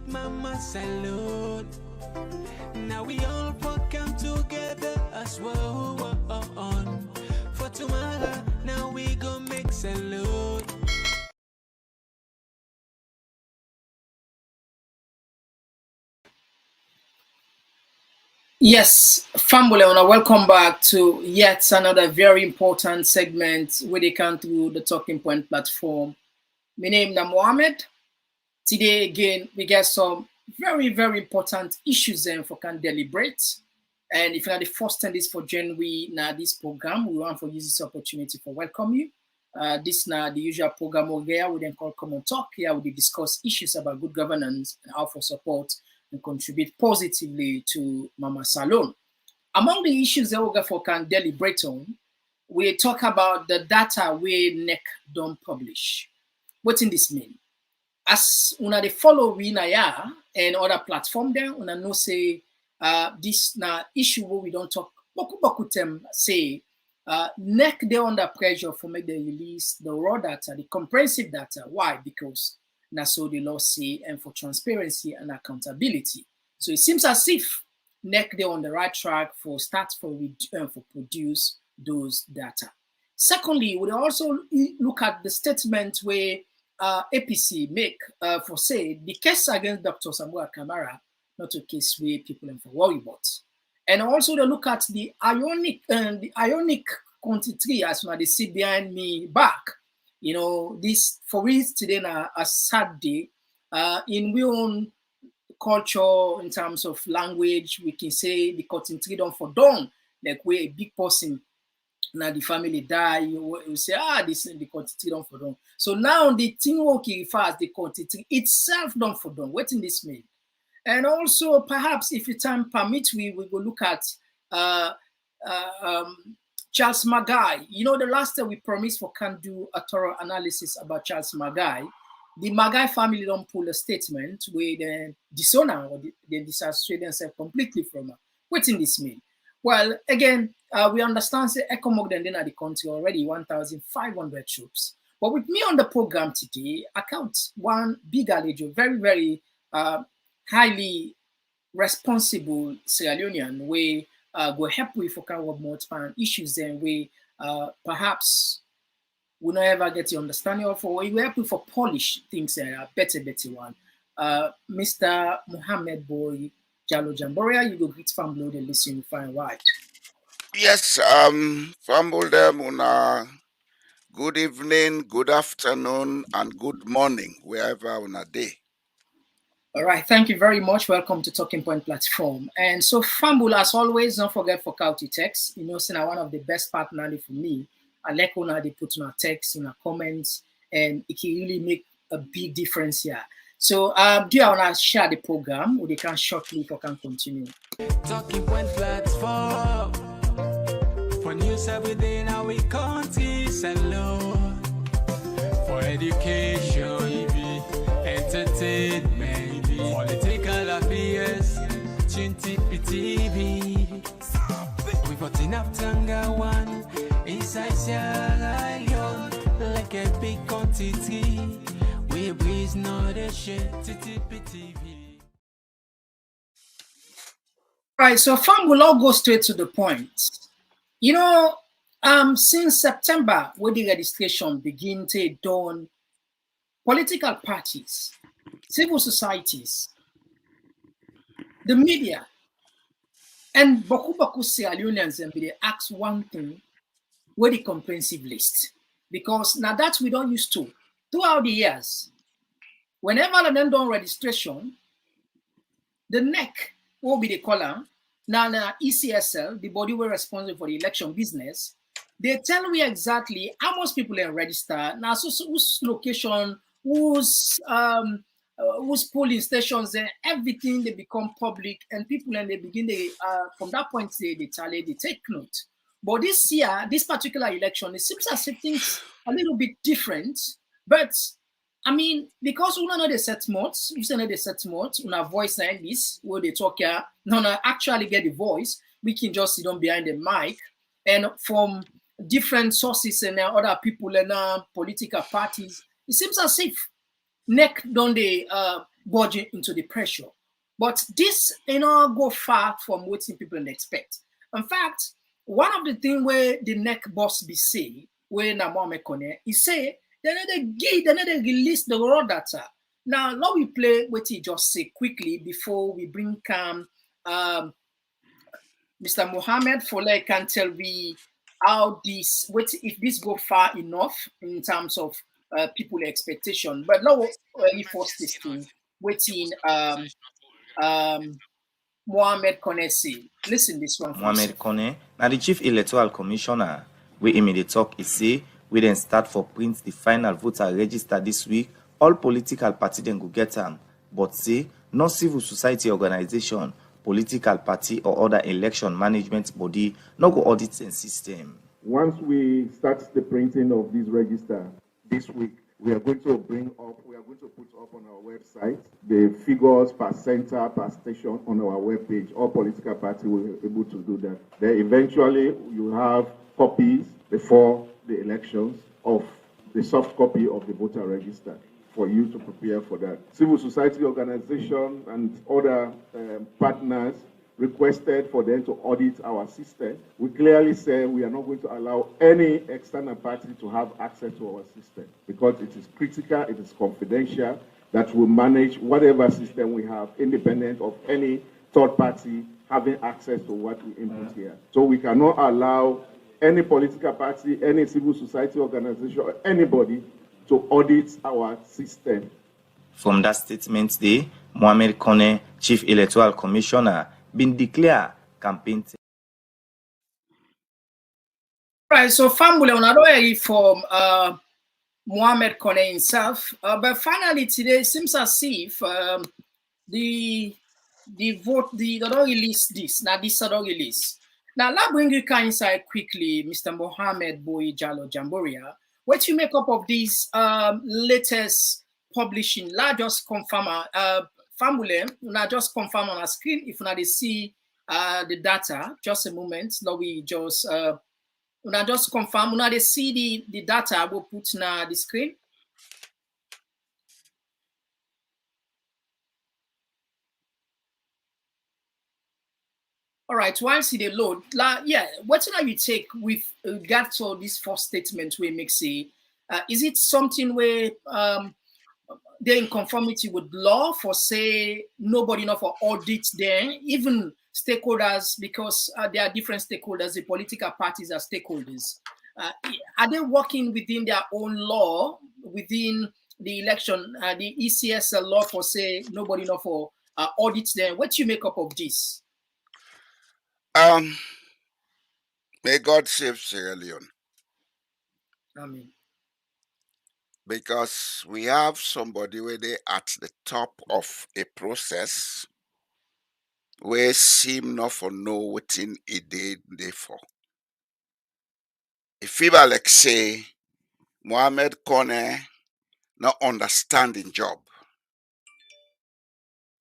mama salute. Now we all come together as well. For tomorrow, now we go make salute. Yes, family, and welcome back to yet another very important segment where they come through the Talking Point platform. My name is Mohammed. Today again, we get some very important issues then for can deliberate. And if you're the first time this for January now this program, we want to use this opportunity for welcome you. This now the usual program over here we then call Komon-Tok. Here we discuss issues about good governance and how for support and contribute positively to Mama Salon. Among the issues that we for can deliberate on, we talk about the data we NEC don't publish. What in this mean? As una the follow we na ya and other platform there, una know say this na issue where we don't talk boku them say NEC they under pressure for make they release the raw data, the comprehensive data. Why? Because na so the law say and for transparency and accountability. So it seems as if NEC they on the right track for start for produce those data. Secondly, we also look at the statement where APC make for say the case against Dr. Samuel Kamara, not a case where people for worry about. And also they look at the ionic quantity as when they sit behind me back. You know, this for us today now a sad day. In we own culture in terms of language, we can say the cotton tree done for done, like where a big person now the family die, you say, this is the quantity done for done. So now the thing working fast, the quantity itself done for done. What in this mean? And also perhaps if your time permits, we will go look at Charles Magai. You know, the last time we promised for can do a thorough analysis about Charles Magai. The Magai family don't pull a statement where they disown or they disassociate themselves completely from her. What in this mean? Well, again, we understand say ECOMOG then at the country already 1,500 troops. But with me on the program today, I count one big allegiance, very highly responsible Sierra Leonean way go help with for kind of more issues then we perhaps we not ever get the understanding of, or we help with for polish things better one. Mr. Mohammed Boy Jalo Jamboria, you go greet family and listen fine right. Yes, family them on good evening, good afternoon, and good morning, wherever on a day. All right, thank you very much. Welcome to Talking Point platform. And so, Fambul, as always, don't forget for County Text. You know, it's one of the best partners for me. I like when they put in our text, in our comments, and it can really make a big difference here. So, do you want to share the program, or they can shortly if I can continue? Talking Point platform for news every day. Now we country salon for education, entertainment. Political affairs, TV. We got enough Tanga one inside Sierra Leone, like a big quantity. We breeze not a shit, TV. Right, so Fam will all go straight to the point. You know, since September, when the registration begin to dawn, political parties, civil societies, the media, and Boku Sierra Leoneans and they ask one thing, where the comprehensive list. Because now that we don't used to. Throughout the years, whenever they done registration, the NEC will be the column, now ECSL, the body we're responsible for the election business, they tell me exactly how much people are registered, now so whose location, whose polling stations and everything they become public and people and they begin they from that point they tally, they take note. But this year, this particular election, it seems as if things a little bit different. But I mean, because we know the set modes, we know the set modes, we have voice like this, where they talk here, no, actually get the voice, we can just sit down behind the mic and from different sources and other people and political parties, it seems as if NEC don't they budging into the pressure. But this, go far from what people expect. In fact, one of the things where the neck boss be say, where na Mohamed Kone, he say they need to release the raw data. Now, let we play what he just say quickly before we bring Mr. Mohammed Foley can tell me how this, what if this go far enough in terms of people expectation. But now we first this thing, waiting Mohamed Kone say. Listen this one for Mohamed yourself. Kone, now the Chief Electoral Commissioner, we immediately talk is say we then start for print the final voter register this week. All political party then go get them, but say no civil society organization, political party or other election management body no go audit the system. Once we start the printing of this register this week, we are going to put up on our website the figures per center, per station on our webpage. All political parties will be able to do that. Then eventually you have copies before the elections of the soft copy of the voter register for you to prepare for that. Civil society organizations and other partners requested for them to audit our system. We clearly say we are not going to allow any external party to have access to our system because it is critical, it is confidential, that will manage whatever system we have, independent of any third party having access to what we input here. So we cannot allow any political party, any civil society organization, or anybody to audit our system. From that statement day, Mohamed Kone, Chief Electoral Commissioner, been declared campaign. Right, so family on another way from Mohamed Kone himself, but finally today it seems as if the vote the don't release this now this don't release. Now let's bring you inside quickly, Mr. Mohamed Boy Jalo Jamboria. What you make up of these latest publishing? Let's just confirm family, not just confirm on our screen if not they see the data. Just a moment, now we just una just confirm, una they see the data we'll put na the screen. All right, once they load, yeah, what you take with regard to this first statement we make say, is it something where they're in conformity with law for say nobody not for audit them, even stakeholders, because there are different stakeholders, the political parties are stakeholders. Are they working within their own law, within the election, the ECS law for say nobody not for audit them? What do you make up of this? May God save Sierra Leone. Amen. Because we have somebody where they at the top of a process where seem not for know what in a day they for. If people like say Mohamed Kone not understanding job.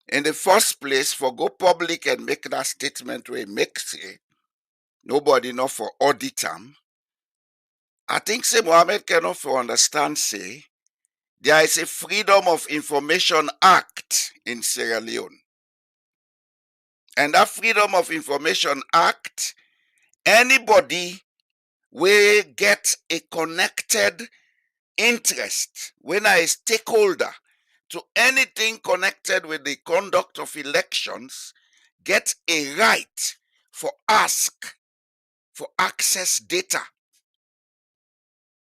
In the first place, for go public and make that statement where he makes it, nobody not for audit him. I think say Mohamed cannot for understand say there is a Freedom of Information Act in Sierra Leone. And that Freedom of Information Act, anybody will get a connected interest when a stakeholder to anything connected with the conduct of elections get a right for ask for access data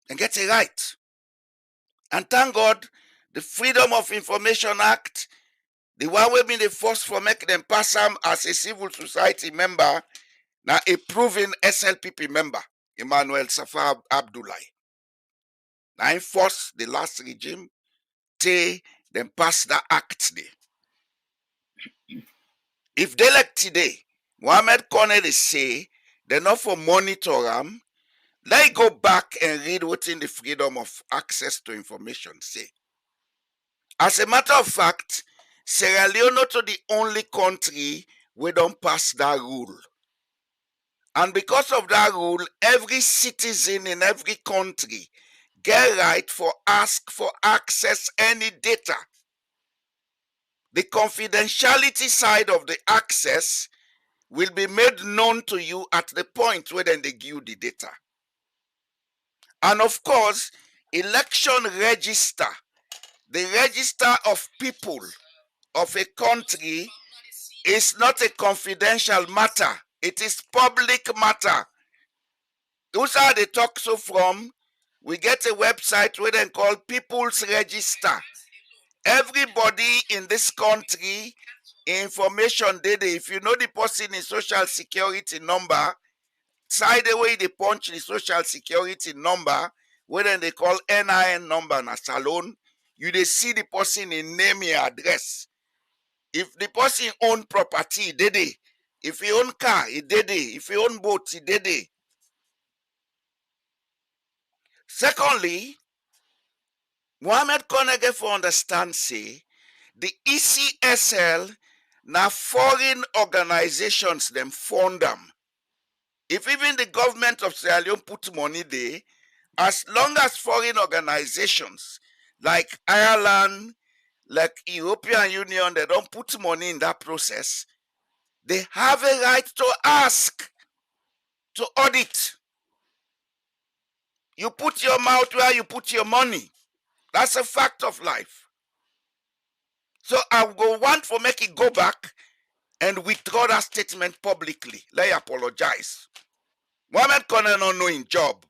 and get a right. And thank God, the Freedom of Information Act, the one we been the first for make them pass them as a civil society member, now a proven SLPP member, Emmanuel Safar Abdullahi. Now in force the last regime, they then pass that act there. If they like today, Mohamed Kone say they're not for monitor them, let go back and read what's in the Freedom of Access to Information say. As a matter of fact, Sierra Leone not the only country we don't pass that rule. And because of that rule, every citizen in every country get right for ask for access any data. the confidentiality side of the access will be made known to you at the point where then they give you the data. And of course, election register, the register of people of a country is not a confidential matter. It is public matter. Those are the talk so from. We get a website where they call People's Register. Everybody in this country, information data. If you know the person in social security number, side away they punch the social security number, whether they call NIN number na salon, you they see the person in name and address. If the person own property, did it. If he own car, he did it. If he own boat, he did it. Secondly, Mohammed Konege for understand say the ECSL na foreign organizations them fund them. If even the government of Sierra Leone put money there, as long as foreign organizations like Ireland, like European Union, they don't put money in that process, they have a right to ask to audit. You put your mouth where you put your money. That's a fact of life. So I will want for make it go back and withdraw that statement publicly. Let you apologize. Mohammed Kone not knowing job.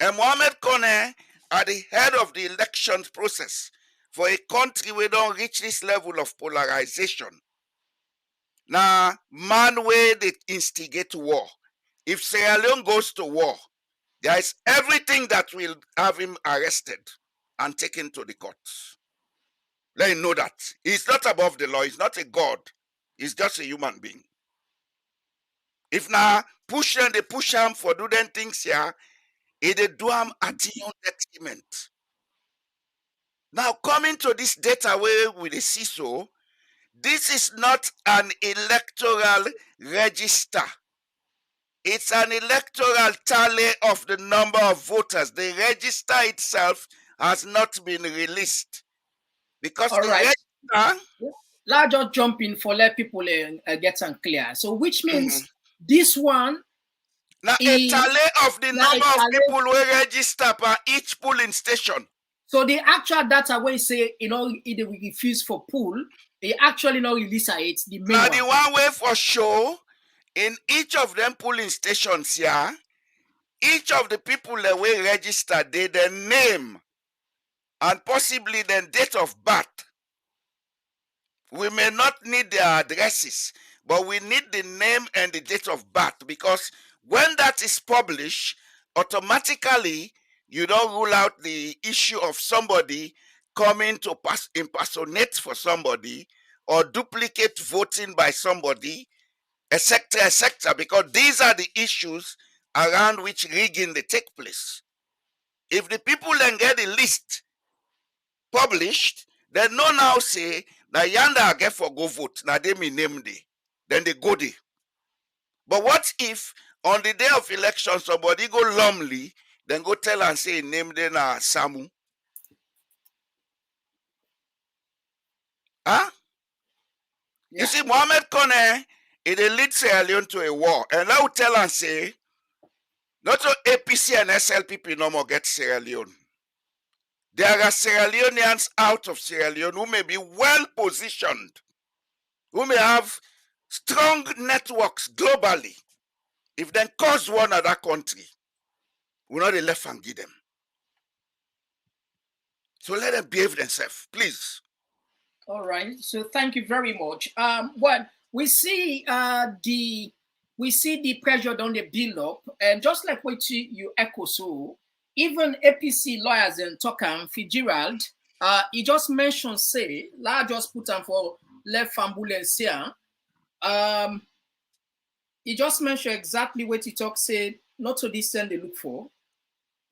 And Mohammed Kone are the head of the elections process for a country where don't reach this level of polarization. Now, man where they instigate war. If Sierra Leone goes to war, there is everything that will have him arrested and taken to the courts. Let him know that. He's not above the law. He's not a god. He's just a human being. If now push them, they push him for doing things here, they do him at the own detriment. Now, coming to this data where we see so, this is not an electoral register. It's an electoral tally of the number of voters. The register itself has not been released. Because All the right. register... Let's just jump in for let people get some clear. So which means this one now a tally of the number of people who register per each polling station. So the actual data where you say, you know, either we refuse for pool, they actually not release it. The main now one. the one way for show in each of them polling stations here, each of the people that will register, they their name and possibly their date of birth. We may not need their addresses, but we need the name and the date of birth, because when that is published, automatically you don't rule out the issue of somebody coming to impersonate for somebody or duplicate voting by somebody, etc., because these are the issues around which rigging they take place. If the people then get the list published, then no now say na yanda I get for go vote, na they me name day, then they go there. But what if on the day of election somebody go lonely, then go tell and say name day na Samu? Huh? Yeah. You see, Mohammed Kone, it lead Sierra Leone to a war, and now tell and say, not so APC and SLPP no more get Sierra Leone. There are Sierra Leoneans out of Sierra Leone who may be well positioned, who may have strong networks globally. If they cause one other country, we're not left and give them. So let them behave themselves, please. All right. So thank you very much. Well, we see the pressure on the build up, and just like what you echo, so even APC lawyers and Tokam Fitzgerald, he just mentioned say, la just put on for left ambulance here. He just mentioned exactly what he talk said, not to descend they look for.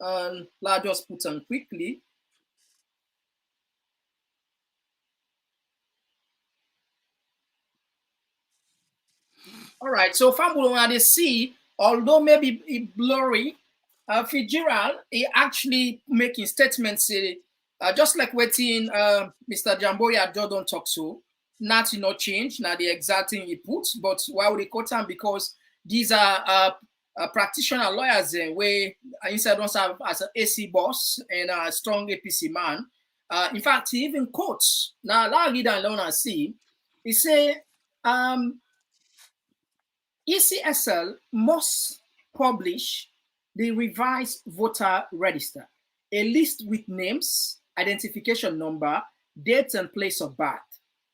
La just put on quickly. All right, so Fambulo and they see, although maybe it blurry, Fitzgerald, he actually making statements, just like waiting Mr. Jamboya Jordan talk so. nothing not change. Now the exact thing he puts, but why would they quote him? Because these are practitioner lawyers where inside don't serve as an AC boss and a strong APC man. In fact, he even quotes now. I'll read and learn and see. He say, ECSL must publish the revised voter register, a list with names, identification number, dates, and place of birth.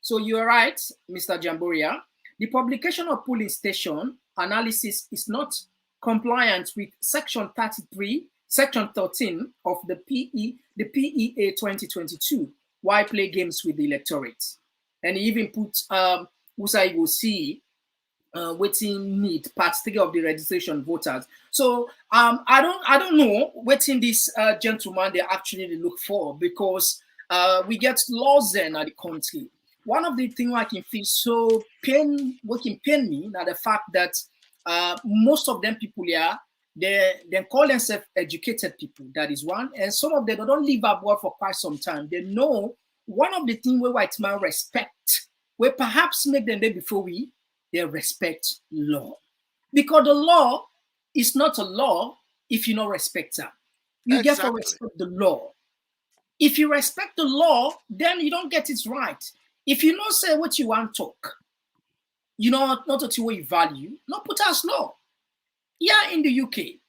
So you're right, Mr. Jamboria. The publication of polling station analysis is not compliant with Section 33, Section 13 of the PEA 2022. Why play games with the electorate? And he even put Usai will see waiting need part 3 of the registration voters. So I don't know waiting this gentleman they actually look for, because we get laws then at the country. One of the things I can feel so what can pain me now the fact that most of them people here they call themselves educated people. That is one, and some of them they don't live abroad for quite some time. They know one of the things where white man respect, where perhaps make them there before they respect law. Because the law is not a law if you don't respect it. You get to respect the law. If you respect the law, then you don't get it right. If you don't say what you want to talk, you know, not what you value, not put us law. Here in the UK,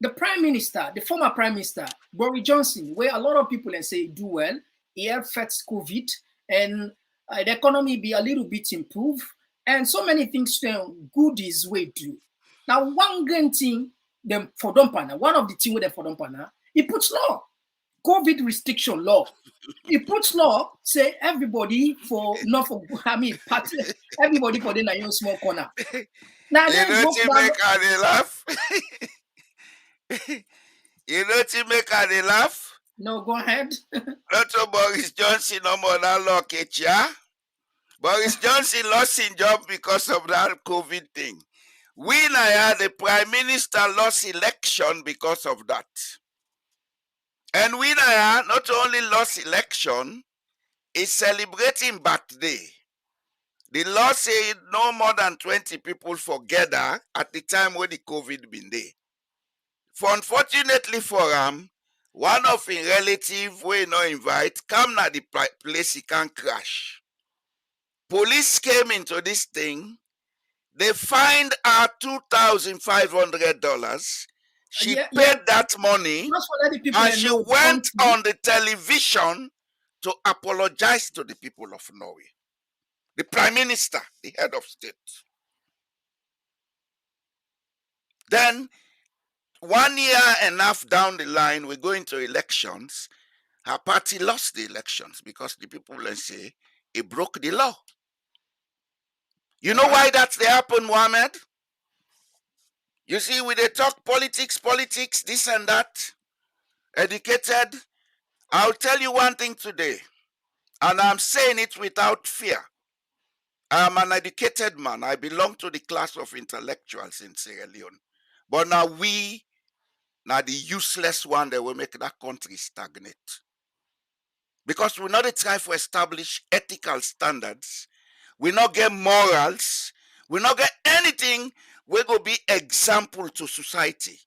the Prime Minister, the former Prime Minister, Boris Johnson, where a lot of people say do well, he helped fix COVID and the economy be a little bit improved, and so many things good is way do. Now, one grand thing them for Dumpana, one of the things with them for Dumpana, he puts law, COVID restriction law. He puts law, say everybody for not for party, everybody for the your small corner. Now you know to make her laugh. You know to make her laugh. No, go ahead. Not Boris Johnson no more than luck, Boris Johnson lost his job because of that COVID thing. We now the Prime Minister lost election because of that. And we now not only lost election, is celebrating birthday. The law said no more than 20 people gather at the time when the COVID been there. For unfortunately for him, one of his relative we no invite come na the place he can crash. Police came into this thing. They fined her $2,500. She paid that money and she went on the television to apologize to the people of Norway. The Prime Minister, the head of state. Then, 1 year and a half down the line, we go into elections. Her party lost the elections because the people say it broke the law. You know why that's the happen, Mohammed? You see, we they talk politics, this and that, educated. I'll tell you one thing today, and I'm saying it without fear. I'm an educated man. I belong to the class of intellectuals in Sierra Leone. But now the useless one that will make that country stagnate. Because we not try to establish ethical standards. We not get morals. We not get anything we go be example to society.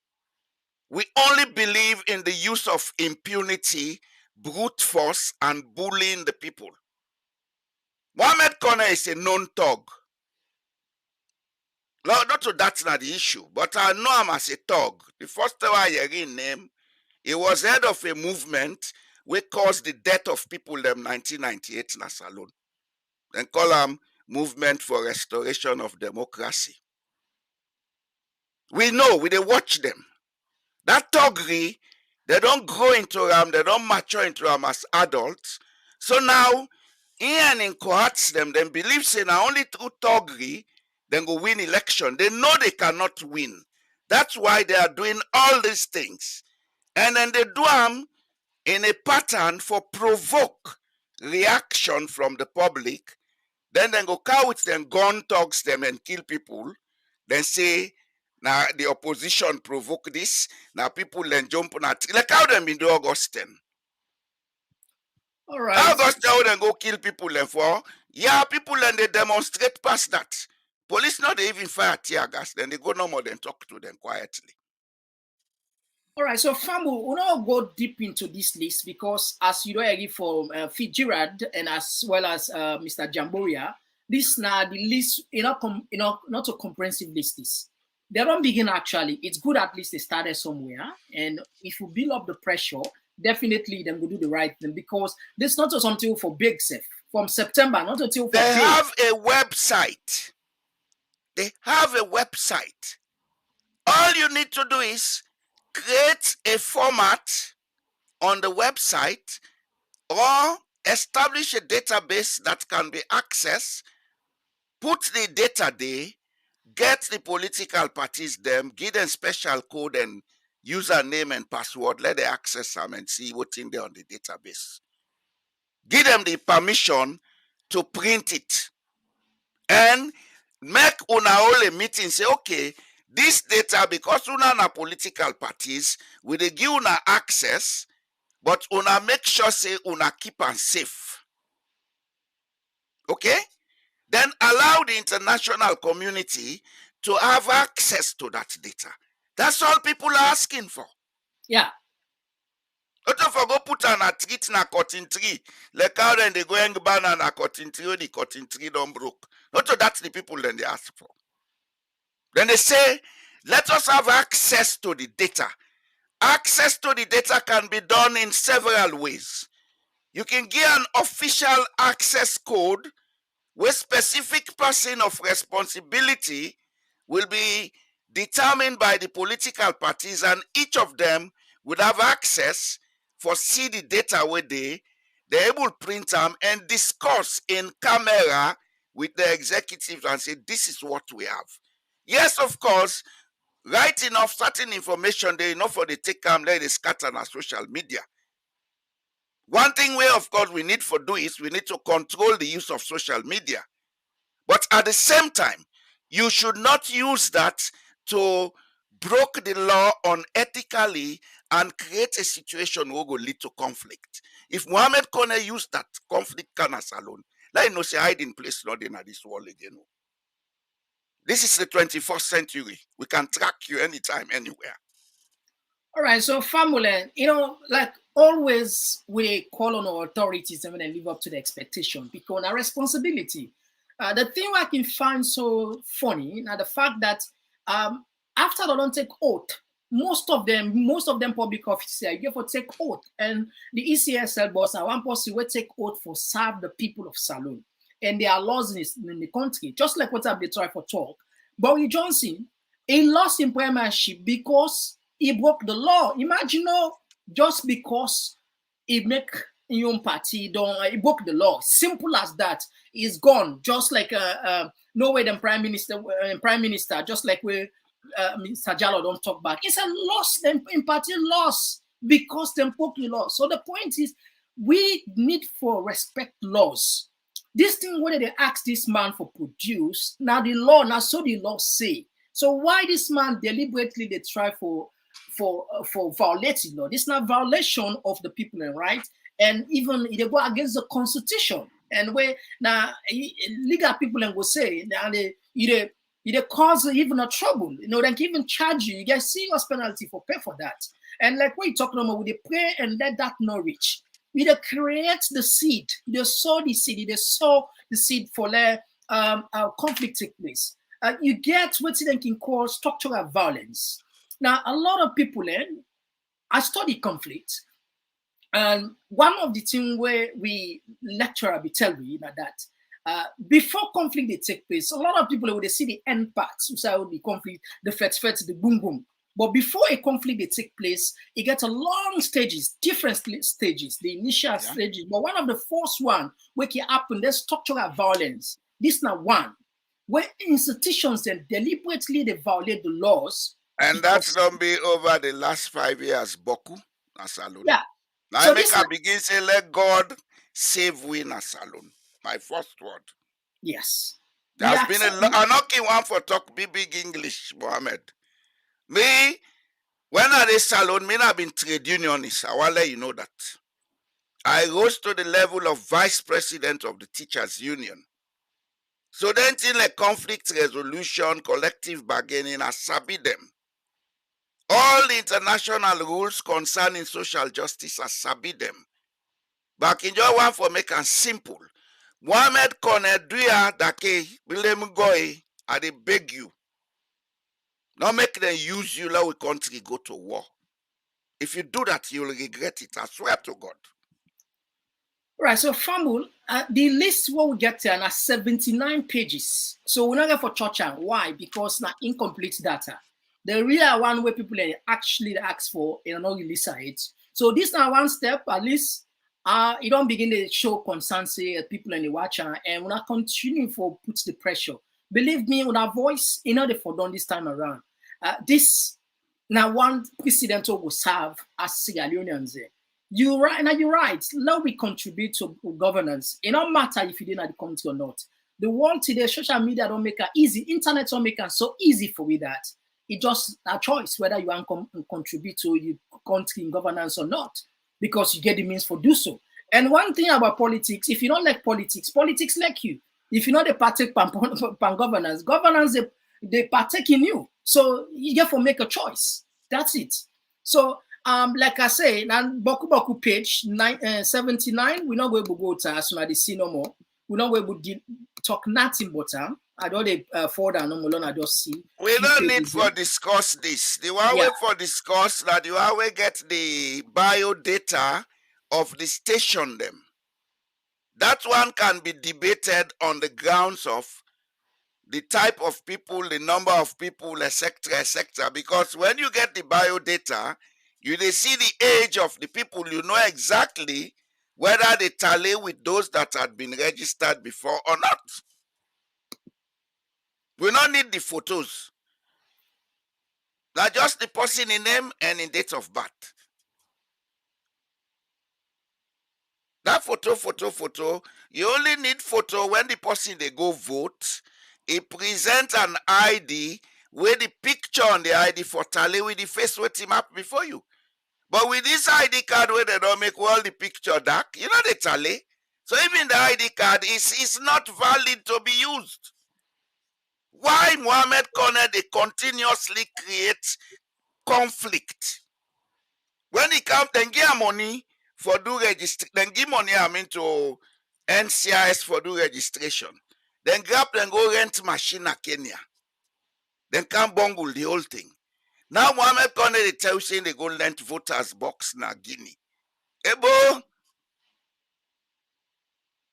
We only believe in the use of impunity, brute force, and bullying the people. Mohammed Kone is a known thug. Not to that's not the issue, but I know him as a thug. The first time I hear his name, he was head of a movement which caused the death of people in 1998 in Salon. Then call him Movement for Restoration of Democracy. We know, we they watch them. That thuggery, they don't grow into them, they don't mature into them as adults. So now, Ian incohorts them, then believe say now only through thuggery, then go win election. They know they cannot win. That's why they are doing all these things. And then they do them in a pattern for provoke reaction from the public. Then they go couch them, gun thugs them and kill people. Then say, now the opposition provoke this. Now people then jump on it. Like how them in the Augustine. All right. How goes tell them go kill people and for? Yeah, people and they demonstrate past that. Police not they even fire tear gas, then they go no more than talk to them quietly. All right, so Fambu, we'll not go deep into this list because, as you know, agree for Fitzgerald and as well as Mr. Jamboria, this now the list, not a comprehensive list. Is they don't begin actually. It's good at least they started somewhere, and if you build up the pressure, definitely then we'll do the right thing because this is not just until for big safe from September, not until for They big. have a website. They have a website. All you need to do is create a format on the website or establish a database that can be accessed, put the data there, get the political parties them, give them special code and username and password, let them access them and see what's in there on the database. Give them the permission to print it and make una all a meeting, say, okay, this data, because una na political parties, we dey give una access, but una make sure say una keep am safe. Okay? Then allow the international community to have access to that data. That's all people are asking for. Yeah. Not for go put an a treat na cotton tree. Like how then they go hang banana na cotton tree, or the cotton tree don't broke. Not that's the people then they ask for. Then they say, let us have access to the data. Access to the data can be done in several ways. You can give an official access code where specific person of responsibility will be determined by the political parties, and each of them would have access for see the data where they're able to print them and discuss in camera with the executives and say, this is what we have. Yes, of course, right enough certain information they enough for the take them, let it scatter on social media. One thing we, of course, we need for do is we need to control the use of social media. But at the same time, you should not use that to break the law unethically and create a situation where will lead to conflict. If Mohammed Kone used that conflict canvas alone, let him know say hide in place not in this world again. This is the 21st century. We can track you anytime, anywhere. All right, so family, like always, we call on our authorities and live up to the expectation because our responsibility. The thing I can find so funny now the fact that after they don't take oath, most of them public officers you for take oath, and the ECSL boss and one person will take oath for serve the people of Salone, and there are laws in the country, just like what they try for talk. Boris Johnson, he lost in premiership because he broke the law. Imagine, just because he make your own party, he broke the law. Simple as that. He's gone. Just like no way the prime minister, just like we Mr. Jallo don't talk back. It's a loss, in party loss because they broke the law. So the point is, we need for respect laws. This thing whether they ask this man for produce, now the law, now so the law say. So why this man deliberately they try for violating law? This is not violation of the people and right, and even they go against the constitution. And where now legal people and will say now they cause even a trouble. They can even charge you. You get serious penalty for pay for that. And like what you talking about, we pray and let that not reach. We create the seed. They sow the seed. They sow the seed for let conflict take place. You get what they can call structural violence. Now, a lot of people, I study conflict, and one of the things where we lecturer be tell me that before conflict they take place, a lot of people would see the end parts, so the conflict, the fet, the boom boom. But before a conflict they take place, it gets a long stages, different stages, the initial stages. But one of the first one where it happen, there's structural violence. This now one where institutions then deliberately they violate the laws. And that's don't be over the last 5 years, Boku Nasalon. Yeah. Now so I make a begin say, let God save we Nasalon. My first word. Yes. There's been a knocking one for talk big English, Mohammed. Me, when I dey salon, me not been trade unionist. I want to let you know that. I rose to the level of vice president of the teachers union. So then in a conflict resolution, collective bargaining, I sabi them. All the international rules concerning social justice, I sabi them. Back in your one for make it simple. Mohammed Koneduya Dake, William Goy, I dey beg you. Not make them use you like we country go to war. If you do that, you'll regret it. I swear to God. Right, so Famul, the list what we get here are 79 pages. So we're not going for church. Why? Because now incomplete data. The real one where people actually ask for, not release it. So this now one step, at least, you don't begin to show concern, say, people in the watcher, and we're not continuing for put the pressure. Believe me, with our voice, they for done this time around. This now one president will serve as Sierra Leoneans. You're right. Now you're right. Now we contribute to governance. It don't matter if you didn't come to or not. The world today, social media don't make it easy. Internet don't make it so easy for we that. It's just a choice whether you want to contribute to your country in governance or not, because you get the means for do so. And one thing about politics, if you don't like politics, politics like you. If you know they partake pan governance, governance they partake in you. So you get to make a choice. That's it. So like I say, now Boku page 79, we're not going to go to as soon as they see no more. We're not going to talk nothing but I don't forward and no more. I just see. We don't need for discuss this. The one way for discuss that you always get the bio data of the station them. That one can be debated on the grounds of the type of people, the number of people, etc., etc. Because when you get the bio data, you they see the age of the people, you know exactly whether they tally with those that had been registered before or not. We don't need the photos. They're just the person in name and in date of birth. That photo, you only need photo when the person they go vote. It presents an ID where the picture on the ID for tally with the face with him up before you. But with this ID card where they don't make all the picture dark, you know they tally. So even the ID card is not valid to be used. Why Mohammed Corner they continuously create conflict? When he come, then give money for do registration. Then give money to NCIS for do registration. Then grab and go rent machine at Kenya. Then come bungle the whole thing. Now Mohammed Kone they tell you saying they go rent voters box na Guinea. Ebo,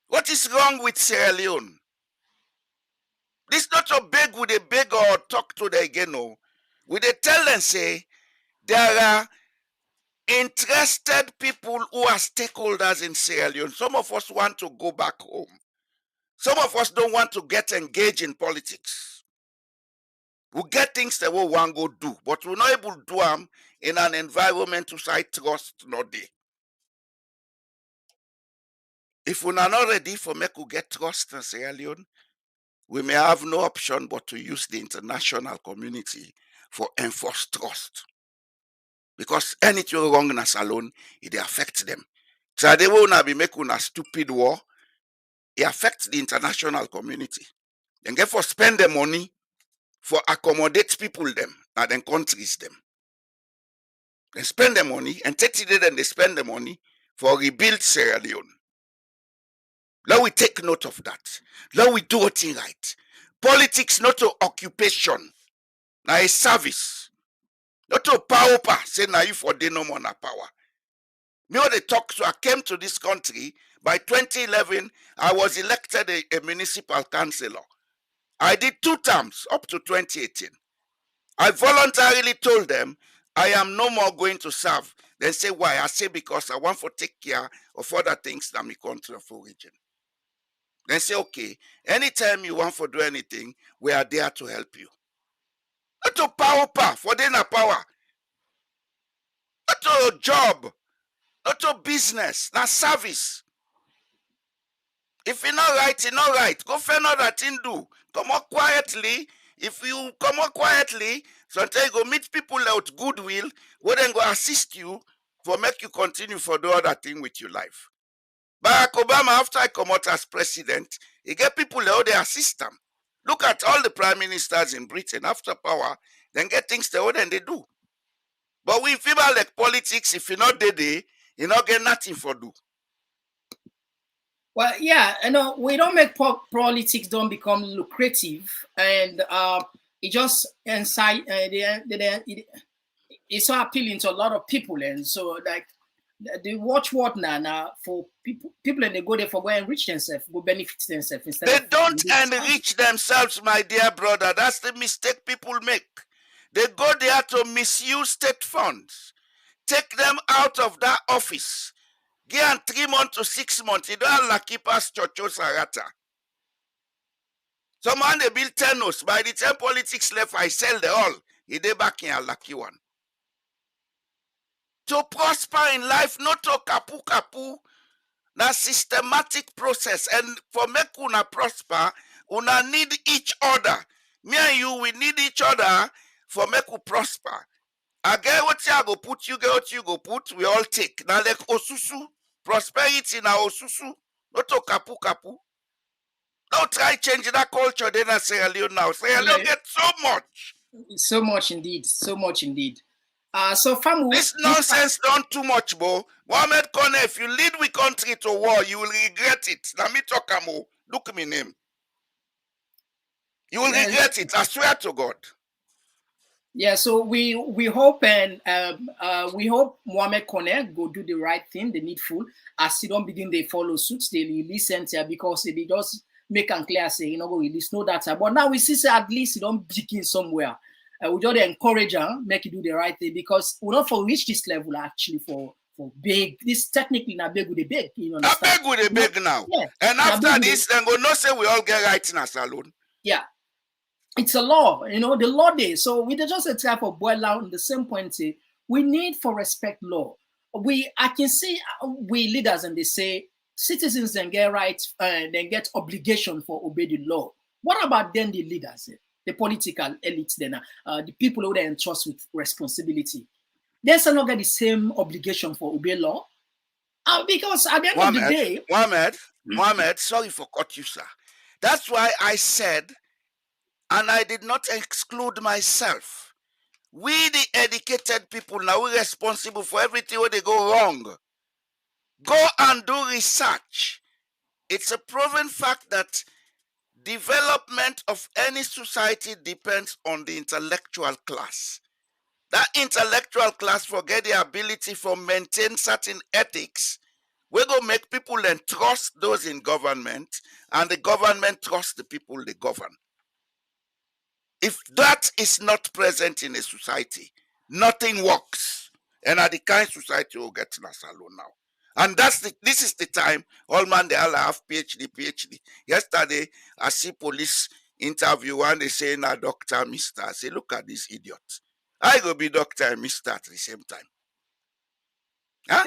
what is wrong with Sierra Leone? This not to beg with a beg or talk to the again. No. We they tell them say there are interested people who are stakeholders in Sierra Leone. Some of us want to go back home. Some of us don't want to get engaged in politics. We get things that we want to go do, but we're not able to do them in an environment to say trust not there. If we're not ready for make we get trust in Sierra Leone, we may have no option but to use the international community for enforced trust. Because anything wrong in us alone, it affects them. So they will not be making a stupid war. It affects the international community. Then get for spend the money for accommodate people them and then countries them. They spend the money and 30 days then they spend the money for rebuild Sierra Leone. Let we take note of that. Let we do what's right. Politics not to occupation. Now a service. Not to power, say now you for the no more na power. Me when they talk, so I came to this country by 2011. I was elected a municipal councillor. I did 2 terms up to 2018. I voluntarily told them I am no more going to serve. They say why? I say because I want to take care of other things than my country of origin. They say okay, anytime you want to do anything, we are there to help you. Not to power, for them na power. Not to job. Not to business, not service. If you're not right, you're not right. Go find out that thing do. Come on quietly. If you come on quietly, sometimes you go meet people out goodwill, who then go assist you for make you continue for the other thing with your life. Barack Obama, after I come out as president, he get people how they assist him. Look at all the prime ministers in Britain after power, then get things the way they do. But we feel like politics, if you not there, you not get nothing for do. Well, yeah, we don't make politics don't become lucrative, and it just inside it's so appealing to a lot of people, and so like they watch what now for people and they go there for go enrich themselves, go benefit themselves instead. They don't enrich themselves, my dear brother. That's the mistake people make. They go there to misuse state funds, take them out of that office. Give them 3 months to 6 months. You don't like keep us Chocho Sarata. Some man they build tenos. By the time politics left, I sell the all. He dey back in a lucky one. To prosper in life, not to kapu. Na systematic process. And for make una prosper, una need each other. Me and you, we need each other for make you prosper. I get what you go put, you get what you go put, we all take. Now like Osusu, prosperity na Osusu, not to kapu. Don't try change that culture then at Sierra Leone now. Sierra Leone get so much. So much indeed. So Famu, this nonsense done too much, Bo. Mohamed Kone, if you lead we country to war, you will regret it. Now me talk amo. Look me name. You will regret it. I swear to God. Yeah, so we hope and we hope Mohamed Kone go do the right thing, the needful, as he don't begin they follow suits, they release center because they just make and clear say you know go release no data. But now we see say at least he don't begin somewhere. We just encourage him, make you do the right thing because we not for reach this level actually for big. This technically not big with the big, you know. I beg with the big now. Yeah. And after this, then go not say we all get right in a salon. Yeah. It's a law, the law day. So we just a type of boil out in the same point. We need for respect law. I can see we leaders and they say citizens then get rights and then get obligation for obey the law. What about then the leaders, the political elites, then the people who they entrust with responsibility? They still not get the same obligation for obey law. Because at the end of the day, Mohammed, sorry for cut you, sir. That's why I said. And I did not exclude myself. We, the educated people, now we're responsible for everything where they go wrong. Go and do research. It's a proven fact that development of any society depends on the intellectual class. That intellectual class forget the ability for maintain certain ethics. We're going to make people then trust those in government, and the government trust the people they govern. If that is not present in a society, nothing works. And at the kind of society we'll get in a salon now. And this is the time all man they all have PhD. Yesterday, I see police interview and they say na doctor, Mr. I say, look at this idiot. I go be doctor and Mr. at the same time. Huh?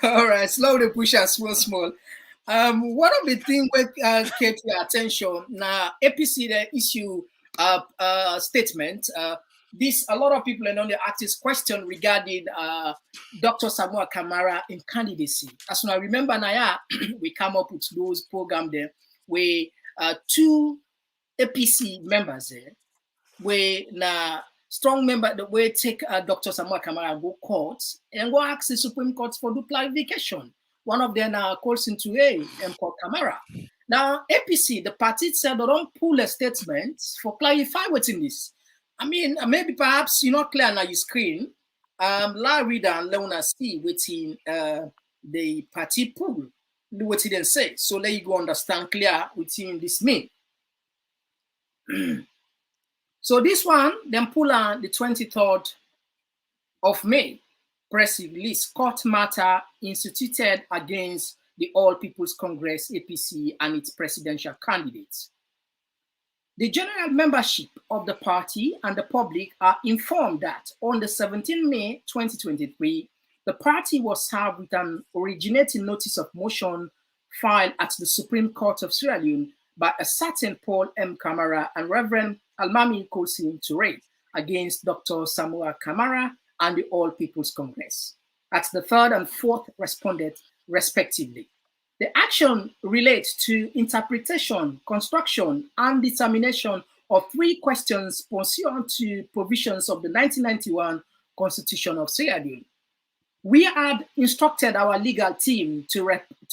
All right, slow the push and small. One of the things that came to your attention now, APC they issue a statement. This a lot of people and on the artist question regarding Dr. Samuel Kamara in candidacy. As I remember now, we come up with those programs there where 2 APC members there, where now strong member the way take Dr. Samuel Kamara go court and go ask the Supreme Court for the clarification. One of them calls into called Kamara. Now, APC, the party said they don't pull a statement for clarify what's in this. I mean, maybe perhaps you're not clear on your screen. Larry and Leona see within the party pull, what he then say. So let you go understand clear within this mean. So this one, then pull on the 23rd of May. Press release, court matter instituted against the All People's Congress, APC, and its presidential candidates. The general membership of the party and the public are informed that on the 17th May 2023, the party was served with an originating notice of motion filed at the Supreme Court of Sierra Leone by a certain Paul M. Kamara and Reverend Almami Kosin Toure against Dr. Samuel Kamara and the All People's Congress. as the third and fourth respondent, respectively. The action relates to interpretation, construction, and determination of three questions pursuant to provisions of the 1991 Constitution of Sierra Leone. We had instructed our legal team to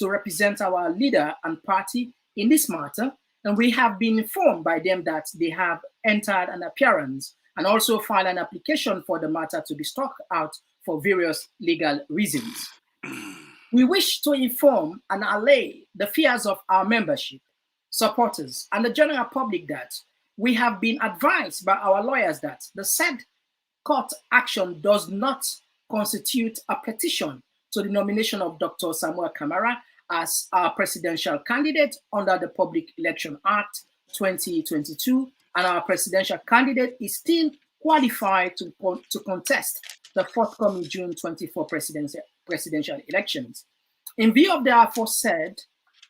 represent our leader and party in this matter, and we have been informed by them that they have entered an appearance and also filed an application for the matter to be struck out for various legal reasons. We wish to inform and allay the fears of our membership, supporters, and the general public that we have been advised by our lawyers that the said court action does not constitute a petition to the nomination of Dr. Samuel Kamara as our presidential candidate under the Public Election Act 2022, and our presidential candidate is still qualified to contest the forthcoming June 24 presidential elections. In view of the aforesaid,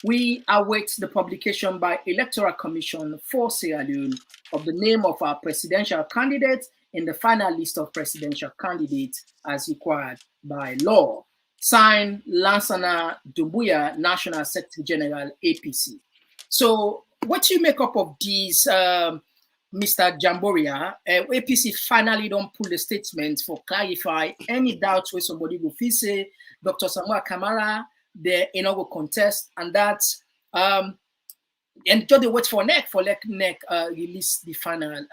we await the publication by Electoral Commission for Sierra Leone of the name of our presidential candidate in the final list of presidential candidates as required by law. Signed, Lansana Dumbuya, National Secretary General, APC. So what do you make up of these, Mr. Jamboria? APC finally don't pull the statement for clarify any doubts where somebody will feel say Dr. Samuel Kamara, the inaugural contest, and that and just they wait for NEC release the final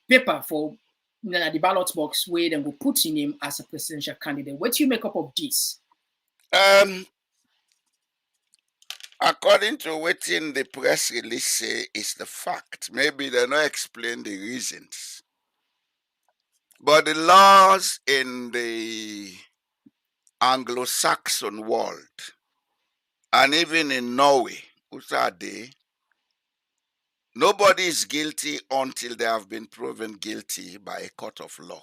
paper for the ballot box where then will put in him as a presidential candidate. What do you make up of this? According to what in the press release say is the fact. Maybe they don't explain the reasons. But the laws in the Anglo-Saxon world, and even in Norway, which are they, nobody is guilty until they have been proven guilty by a court of law.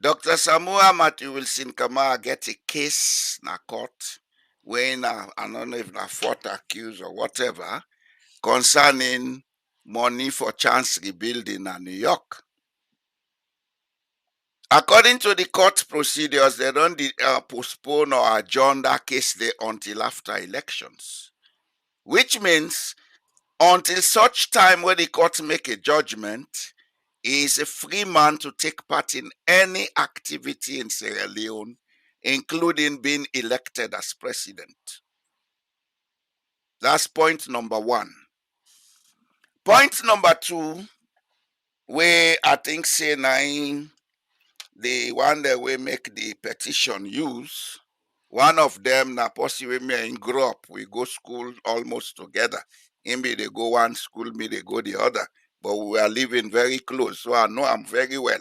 Dr. Samuel Matthew Wilson Kamara get a case in a court when I don't know if a fourth accused or whatever concerning money for Chancery Building in New York. According to the court procedures, they don't postpone or adjourn that case day until after elections, which means until such time when the court make a judgment, he is a free man to take part in any activity in Sierra Leone, including being elected as president. That's point number one. Point number two, where I think say nine, the one that we make the petition use, one of them na possibly me and grow up. We go school almost together. Maybe they go one school, me they go the other. But we are living very close, so I know him very well.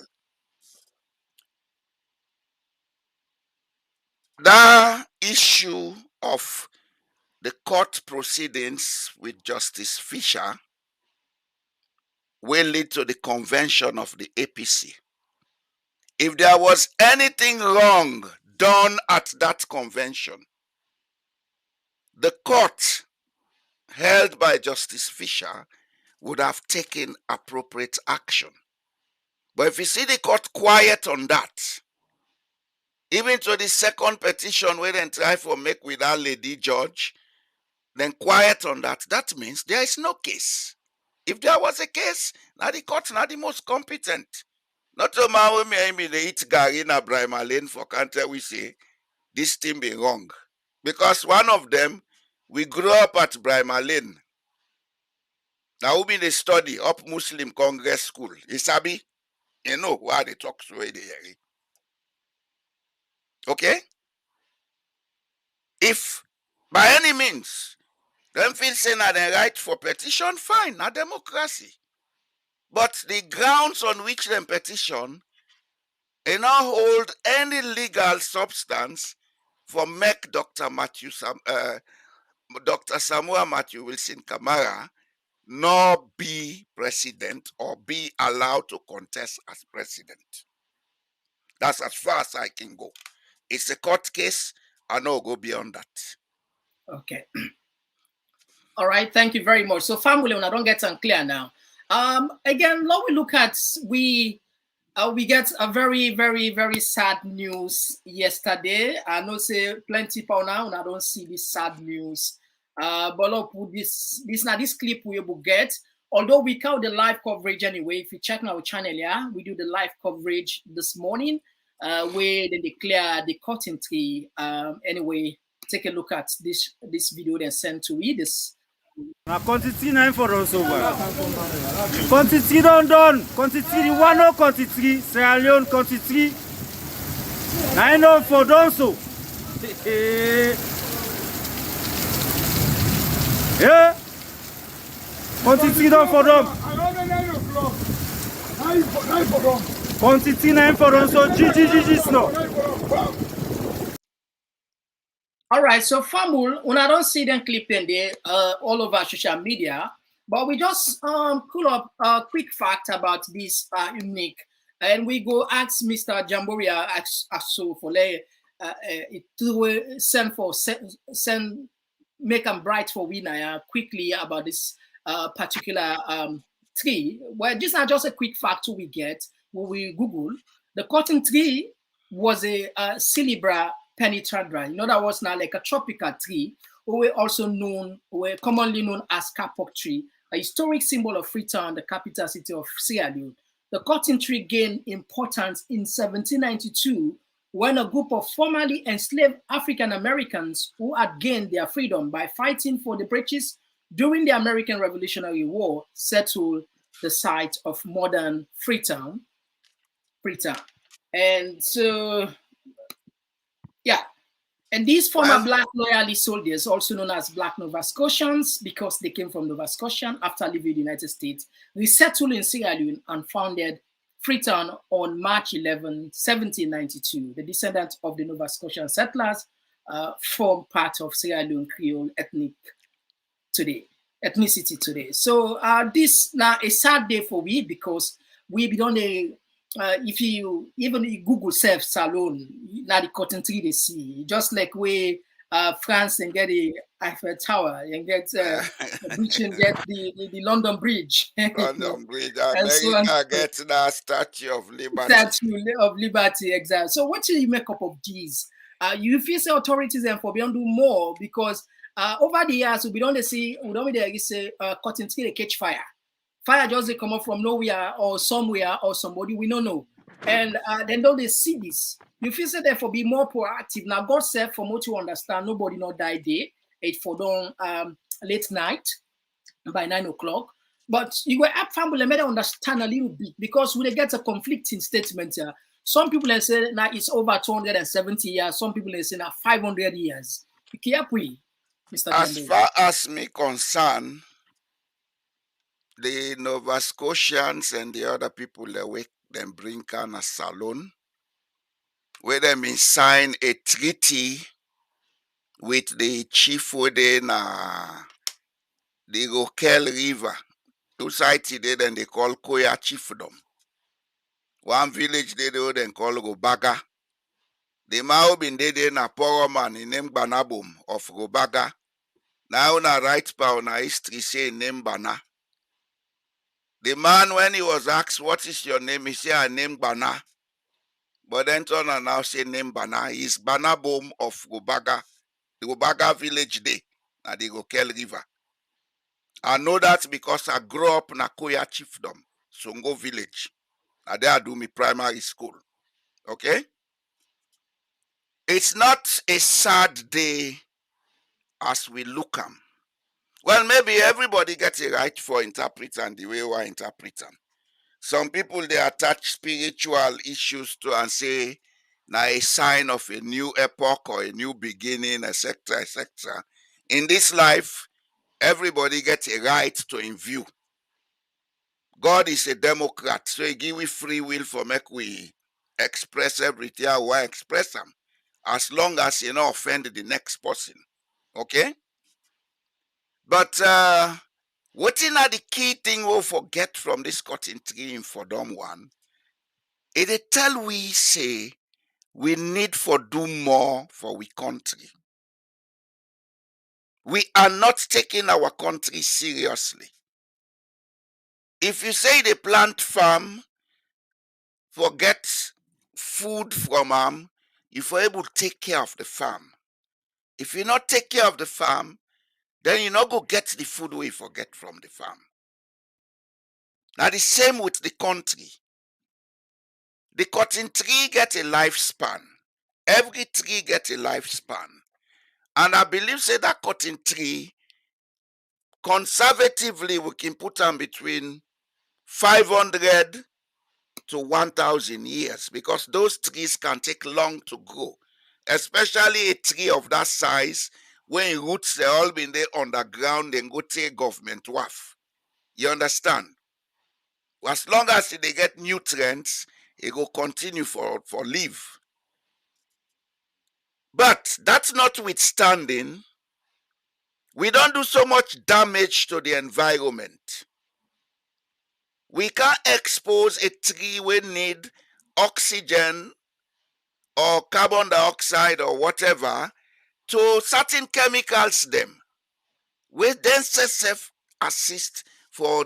That issue of the court proceedings with Justice Fisher will lead to the convention of the APC. If there was anything wrong done at that convention, the court held by Justice Fisher would have taken appropriate action. But if you see the court quiet on that, even to the second petition where they try for make with that lady judge, then quiet on that, that means there is no case. If there was a case, now the court not the most competent. Not to man me they eat Gary na Brahma Lane for country we say this thing be wrong. Because one of them, we grew up at Brahma Lane. Now we they study up Muslim Congress School. Isabi, you know why they talk so way there. Okay? If by any means them feel say na the right for petition, fine, na democracy. But the grounds on which them petition they not hold any legal substance for make Dr. Samuel Matthew Wilson Kamara not be president or be allowed to contest as president. That's as far as I can go. It's a court case. I know go beyond that. Okay. All right. Thank you very much. So, family, when I don't get unclear now. Again, now we look at We get a very, very, very sad news yesterday. I know say plenty people now, and I don't see this sad news. But look, this clip we will get. Although we count the live coverage anyway, if you check our channel, yeah, we do the live coverage this morning, where they declare the cotton tree. Anyway, take a look at this video then send to you this. Na quantity na for us over. Quantity done. Quantity one no quantity Sierra Leone quantity. Na know for done so. Yeah. Quantity done for them. Quantity 9 for them so GG snow. All right, so Famul, when I don't see them clipping there all over social media, but we just pull up a quick fact about this unique, and we go ask Mr. Jamboria Aso for to send make them bright for winner quickly about this particular tree. Well, this is not just a quick fact we get when we Google. The cotton tree was a Cilibra penitradra. You know, that was now like a tropical tree, or were commonly known as kapok tree, a historic symbol of Freetown, the capital city of Sierra Leone. The cotton tree gained importance in 1792 when a group of formerly enslaved African Americans who had gained their freedom by fighting for the British during the American Revolutionary War settled the site of modern Freetown. And so, yeah. And these former Black loyalist soldiers, also known as Black Nova Scotians, because they came from Nova Scotia after leaving the United States, resettled in Sierra Leone and founded Freetown on March 11, 1792. The descendants of the Nova Scotian settlers form part of Sierra Leone Creole ethnicity today. So this now a sad day for we because we be done a if you even Google search alone, now the cotton tree they see, just like we France and get the Eiffel Tower and get Britain get the London Bridge. London Bridge, America gets the Statue of Liberty. Statue of Liberty, exactly. So what do you make up of these? You feel the authorities and for beyond do more because over the years we don't see cotton tree they catch fire. Fire just they come up from nowhere or somewhere or somebody we don't know. And then don't they see this? You feel say therefore be more proactive. Now God said from what you understand, nobody not die day, 8 for dawn late night by 9 o'clock. But you were up family made understand a little bit because we get a conflicting statement here. Some people they say now it's over 270 years, some people they say now 500 years. Mr. As far as me concerned, the Nova Scotians and the other people that wake them bring kind of salon, where they may sign a treaty with the chief within the Rokel River. Two sides there then they call Koya Chiefdom. One village they do then call Robaga. The Mao been there na Poroman in name Banabum of Robaga. Now na right pa na history say name Bana. The man, when he was asked, what is your name? He said, I name Bana. But then turn and now say name Bana. He's Banabom of Robaga. The Robaga village day at the Rokel River. I know that because I grew up in Koya Chiefdom, Songo village. And there I do my primary school. Okay? It's not a sad day as we look at. Well, maybe everybody gets a right for interpreting the way we interpret them. Some people, they attach spiritual issues to and say, now a sign of a new epoch or a new beginning, etc., etc. In this life, everybody gets a right to in view. God is a democrat, so he give we free will for make we express everything I want to express them, as long as you don't offend the next person. Okay? But what is the key thing we'll forget from this cotton tree in Fordham one? It tell we say we need for do more for we country. We are not taking our country seriously. If you say they plant farm forget food from if you're able to take care of the farm. If you not take care of the farm, then you not go get the food we forget from the farm. Now the same with the country. The cotton tree get a lifespan. Every tree get a lifespan. And I believe say that cotton tree, conservatively, we can put them between 500 to 1,000 years, because those trees can take long to grow, especially a tree of that size. When roots they all been there underground, then go take government waff. You understand? As long as they get nutrients, it will continue for live. But that's notwithstanding, we don't do so much damage to the environment. We can't expose a tree we need oxygen or carbon dioxide or whatever to certain chemicals them. We then self assist for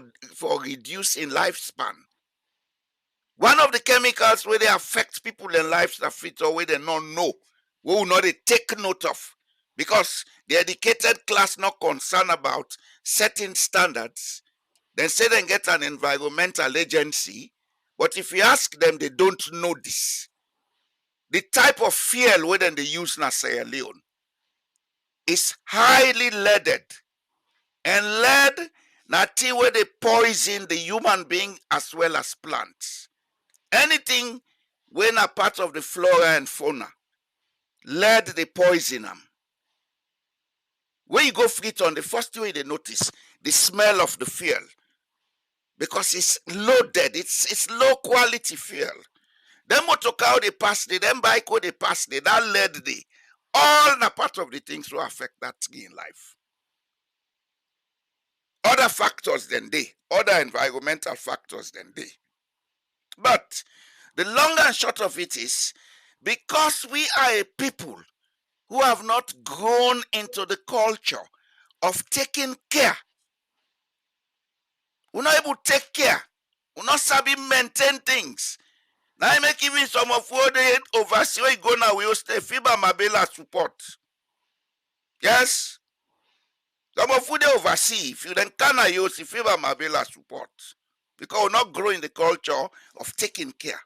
reducing lifespan. One of the chemicals where they affect people in lives that fit or where they don't know, we will not take note of, because the educated class not concerned about setting standards. Then say they get an environmental agency, but if you ask them, they don't know this. The type of fuel where they use in Sierra Leone is highly leaded, and lead nothing where they poison the human being as well as plants. Anything when a part of the flora and fauna, lead they poison them. When you go free on the first way they notice the smell of the fuel, because it's loaded, it's low quality fuel. Then motor car they pass the, then bike they pass the, that lead the, all the part of the things will affect that tree in life. Other factors than they, other environmental factors than they. But the long and short of it is, because we are a people who have not grown into the culture of taking care, we're not able to take care, we're not sabi maintain things. Now I make even some of what they oversee where you go now, we will stay FIBA Mabela support. Yes? Some of what they oversee, if you then can use FIBA Mabela support. Because we're not growing the culture of taking care.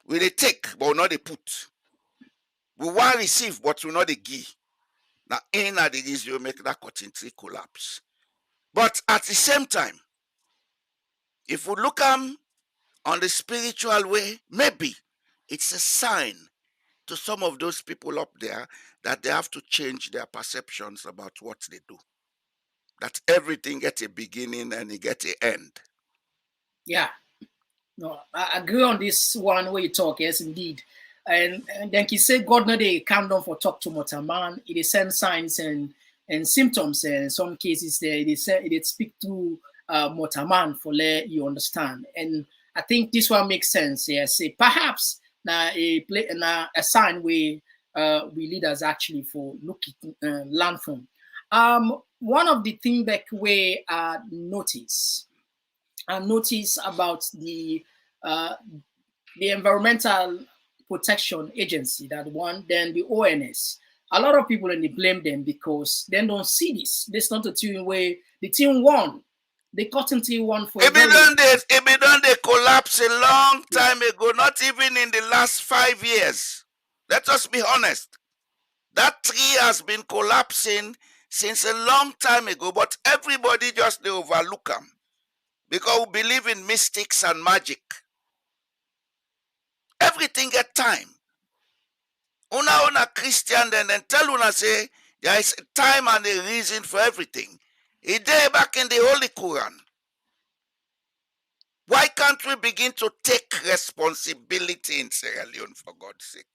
We they take, but we not they put. We want to receive, but we not they give. Now, in the reason you make that cotton tree collapse. But at the same time, if we look on the spiritual way, maybe it's a sign to some of those people up there that they have to change their perceptions about what they do. That everything gets a beginning and it gets an end. Yeah. No, I agree on this one where you talk, yes, indeed. And then he said, God, no, they calm down for talk to Motaman. It is send signs and symptoms. And in some cases, it speak to Motaman for let you understand. And I think this one makes sense. Yeah, say perhaps now a sign where we leaders actually for looking learn from. One of the things that we notice about the Environmental Protection Agency, that one, then the ONS. A lot of people and they blame them because they don't see this. This not a team where the team won. The cotton team won for It done they collapse a long time ago, not even in the last 5 years. Let us be honest. That tree has been collapsing since a long time ago, but everybody just they overlook them because we believe in mystics and magic. Everything at time. Una Christian then tell una say there is a time and a reason for everything. It day back in the Holy Quran. Why can't we begin to take responsibility in Sierra Leone, for God's sake?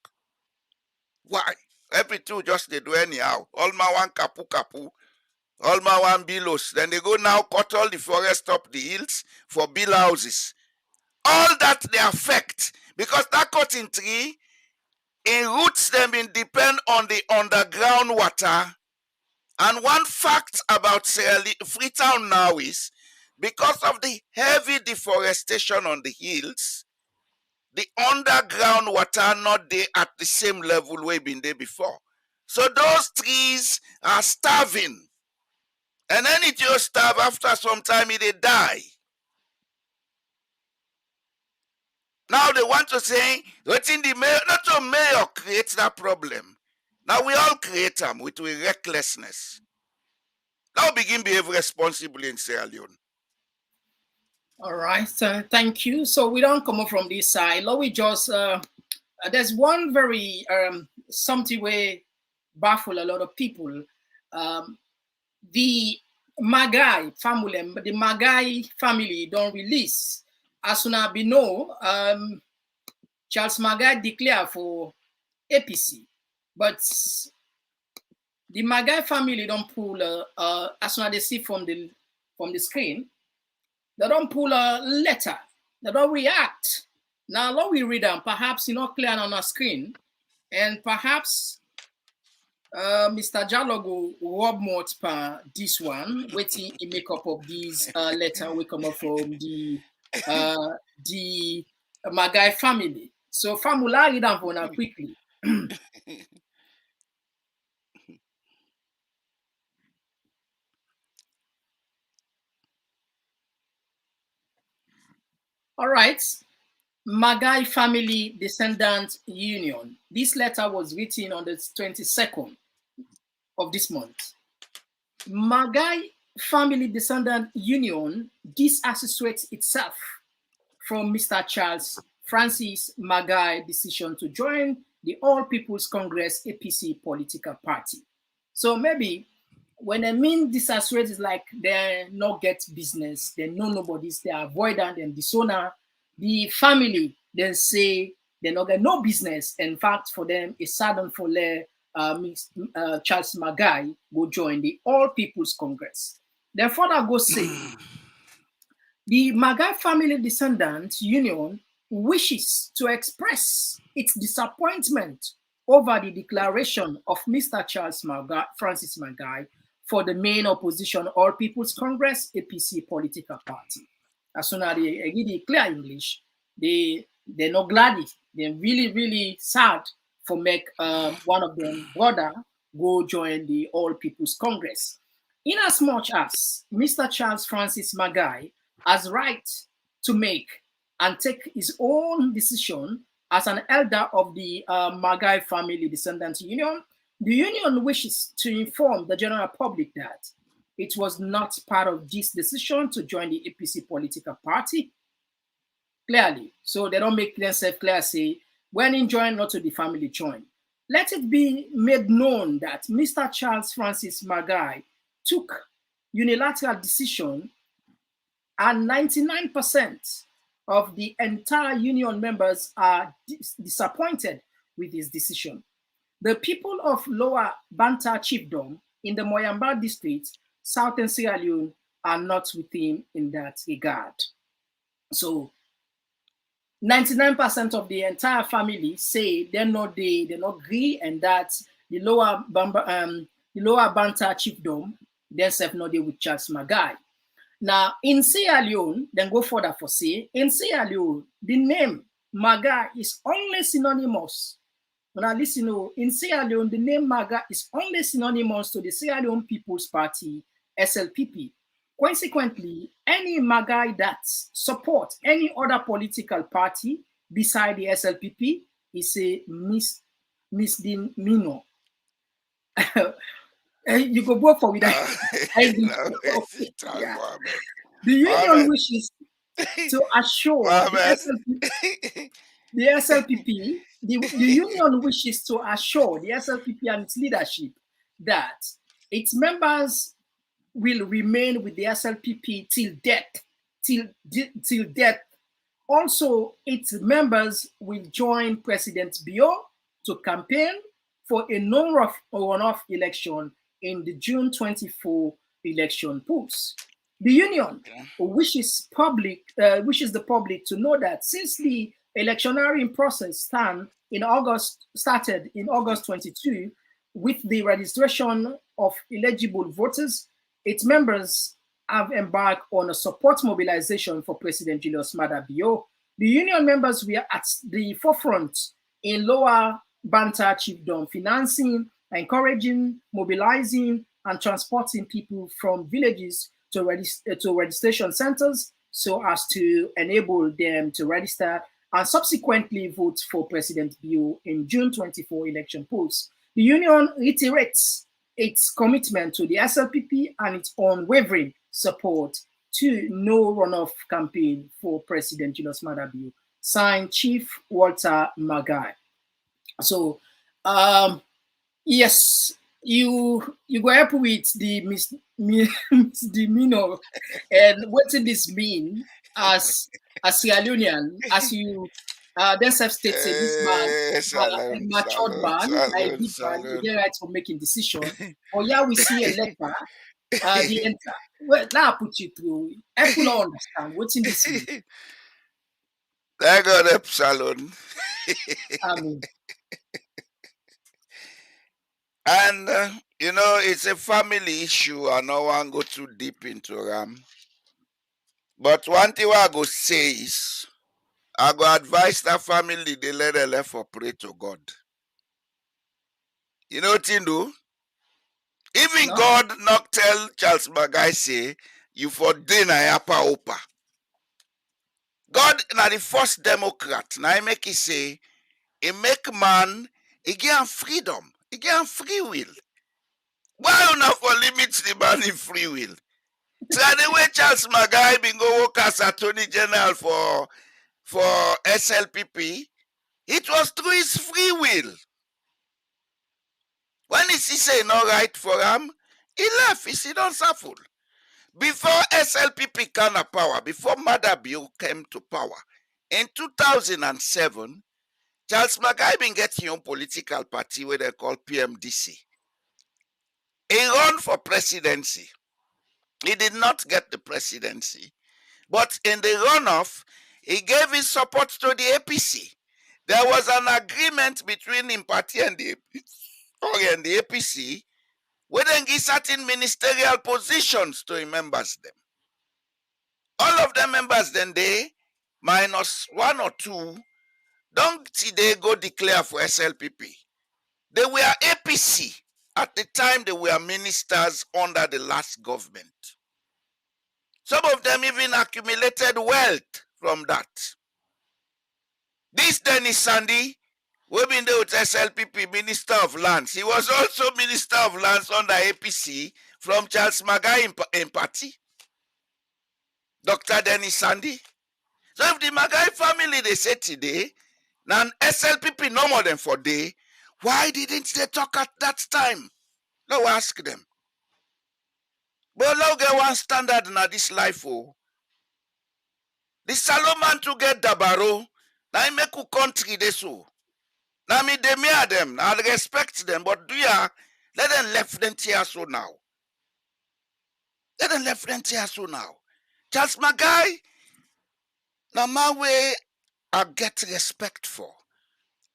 Why? Every two just they do anyhow. All my one kapu, all my one billows. Then they go now cut all the forest up the hills for bill houses. All that they affect, because that cotton tree, in roots them in depend on the underground water. And one fact about Freetown now is, because of the heavy deforestation on the hills, the underground water not there at the same level we been there before. So those trees are starving. And then it just starve after some time, they die. Now they want to say, what's in the mayor, not the mayor creates that problem. Now we all create them with recklessness. Now begin behave responsibly in Sierra Leone. All right, thank you. So we don't come up from this side. Let we just, there's one very, something way baffle a lot of people. The Magai family don't release. As soon as we know, Charles Magai declared for APC, but the Magai family don't pull, as soon as they see from the screen, they don't pull a letter. They don't react. Now, let we read them. Perhaps it's not clear on our screen, and perhaps Mr. Jalogo Rob more this one, waiting in make up of these letter we come up from the Magai family. So, Famula read them for now quickly. All right. Magai Family Descendant Union. This letter was written on the 22nd of this month. Magai Family Descendant Union disassociates itself from Mr. Charles Francis Magai decision to join the All People's Congress APC political party. So maybe when I mean disassociate, is like they not get business, they know nobody's, they are avoidant and dishonor. The family then say they not get no business. In fact, for them, it's sudden for their Charles Magai go join the All People's Congress. Then further go say the Magai Family Descendants Union wishes to express its disappointment over the declaration of Mr. Charles Magai, Francis Magai for the main opposition All People's Congress APC political party. As soon as they declare English, they're not glad. They're really, really sad for make one of them brother go join the All People's Congress. In as much as Mr. Charles Francis Magai has right to make and take his own decision as an elder of the Magai Family Descendants Union, the union wishes to inform the general public that it was not part of this decision to join the APC political party. Clearly, so they don't make themselves clear, say, when in join, not to the family join. Let it be made known that Mr. Charles Francis Magai took unilateral decision and 99% of the entire union members are disappointed with his decision. The people of Lower Banta Chiefdom in the Moyamba district, Southern Sierra Leone, are not with him in that regard. So 99% of the entire family say they not agree, and that the Lower Banta Chiefdom themselves not there with Charles Magai. Now in Sierra Leone, then go further for say in Sierra Leone, the name Magai is only synonymous. When I listen, in Sierra Leone, the name Magai is only synonymous to the Sierra Leone People's Party, SLPP. Consequently, any Magai that support any other political party beside the SLPP is a misdemeanor. You go both for with that. The union wishes to assure the SLPP, the union wishes to assure the SLPP and its leadership that its members will remain with the SLPP till death. Also, its members will join President Bio to campaign for a non-runoff election in the June 24 election polls. The union wishes the public to know that since the electioneering process started in August 22 with the registration of eligible voters, its members have embarked on a support mobilization for President Julius Maada Bio The union members were at the forefront in lower Banter chiefdom, financing, encouraging, mobilizing, and transporting people from villages to registration centers so as to enable them to register and subsequently vote for President Bill in June 24 election polls. The union reiterates its commitment to the SLPP and its unwavering support to no runoff campaign for President Julius Maada Bio. Signed, Chief Walter Magai. So, yes, you go up with the misdemeanor and what did this mean as a Sierra Leonean, as you then self-stated this man, a Salon, matured salon, man, a salon, big man, you salon. get right for making decision. Or yeah, we see a letter, the enter. Well, now I put you through. I could not understand what's in this mean. I got up salon. I mean, And, it's a family issue. I no one go too deep into them. But one thing I go say is, I go advise that family, they let them left for pray to God. You know what you do? Even no, God not tell Charles Magai say, you for day na yapa opa. God na the first Democrat. Now he make it say, he make man, he give him freedom. He give him free will. Why you not for limit the man in free will? So the way Charles Magai been go work as Attorney General for SLPP, it was through his free will. When he say no right for him, he left. He sit on suffer. Before SLPP came to power, before Maada Bio came to power, in 2007, Charles Magai been get his own political party where they call PMDC. He ran for presidency. He did not get the presidency. But in the runoff, he gave his support to the APC. There was an agreement between him party and the APC where they give certain ministerial positions to his members them. All of the members then they, minus one or two, don't they go declare for SLPP. They were APC. At the time, they were ministers under the last government. Some of them even accumulated wealth from that. This Dennis Sandy, we've been there with SLPP, Minister of Lands. He was also Minister of Lands under APC from Charles Magai in party. Dr. Dennis Sandy. So if the Magai family, they say today, now SLPP no more than for day, why didn't they talk at that time? No, ask them. But now get one standard in this life. Oh. The Solomon to get Dabaro, now make a country they so. Now me they me them, I respect them, but do ya let them left them here so now. Let them left them here so now. Charles Magai, now my way I get respect for.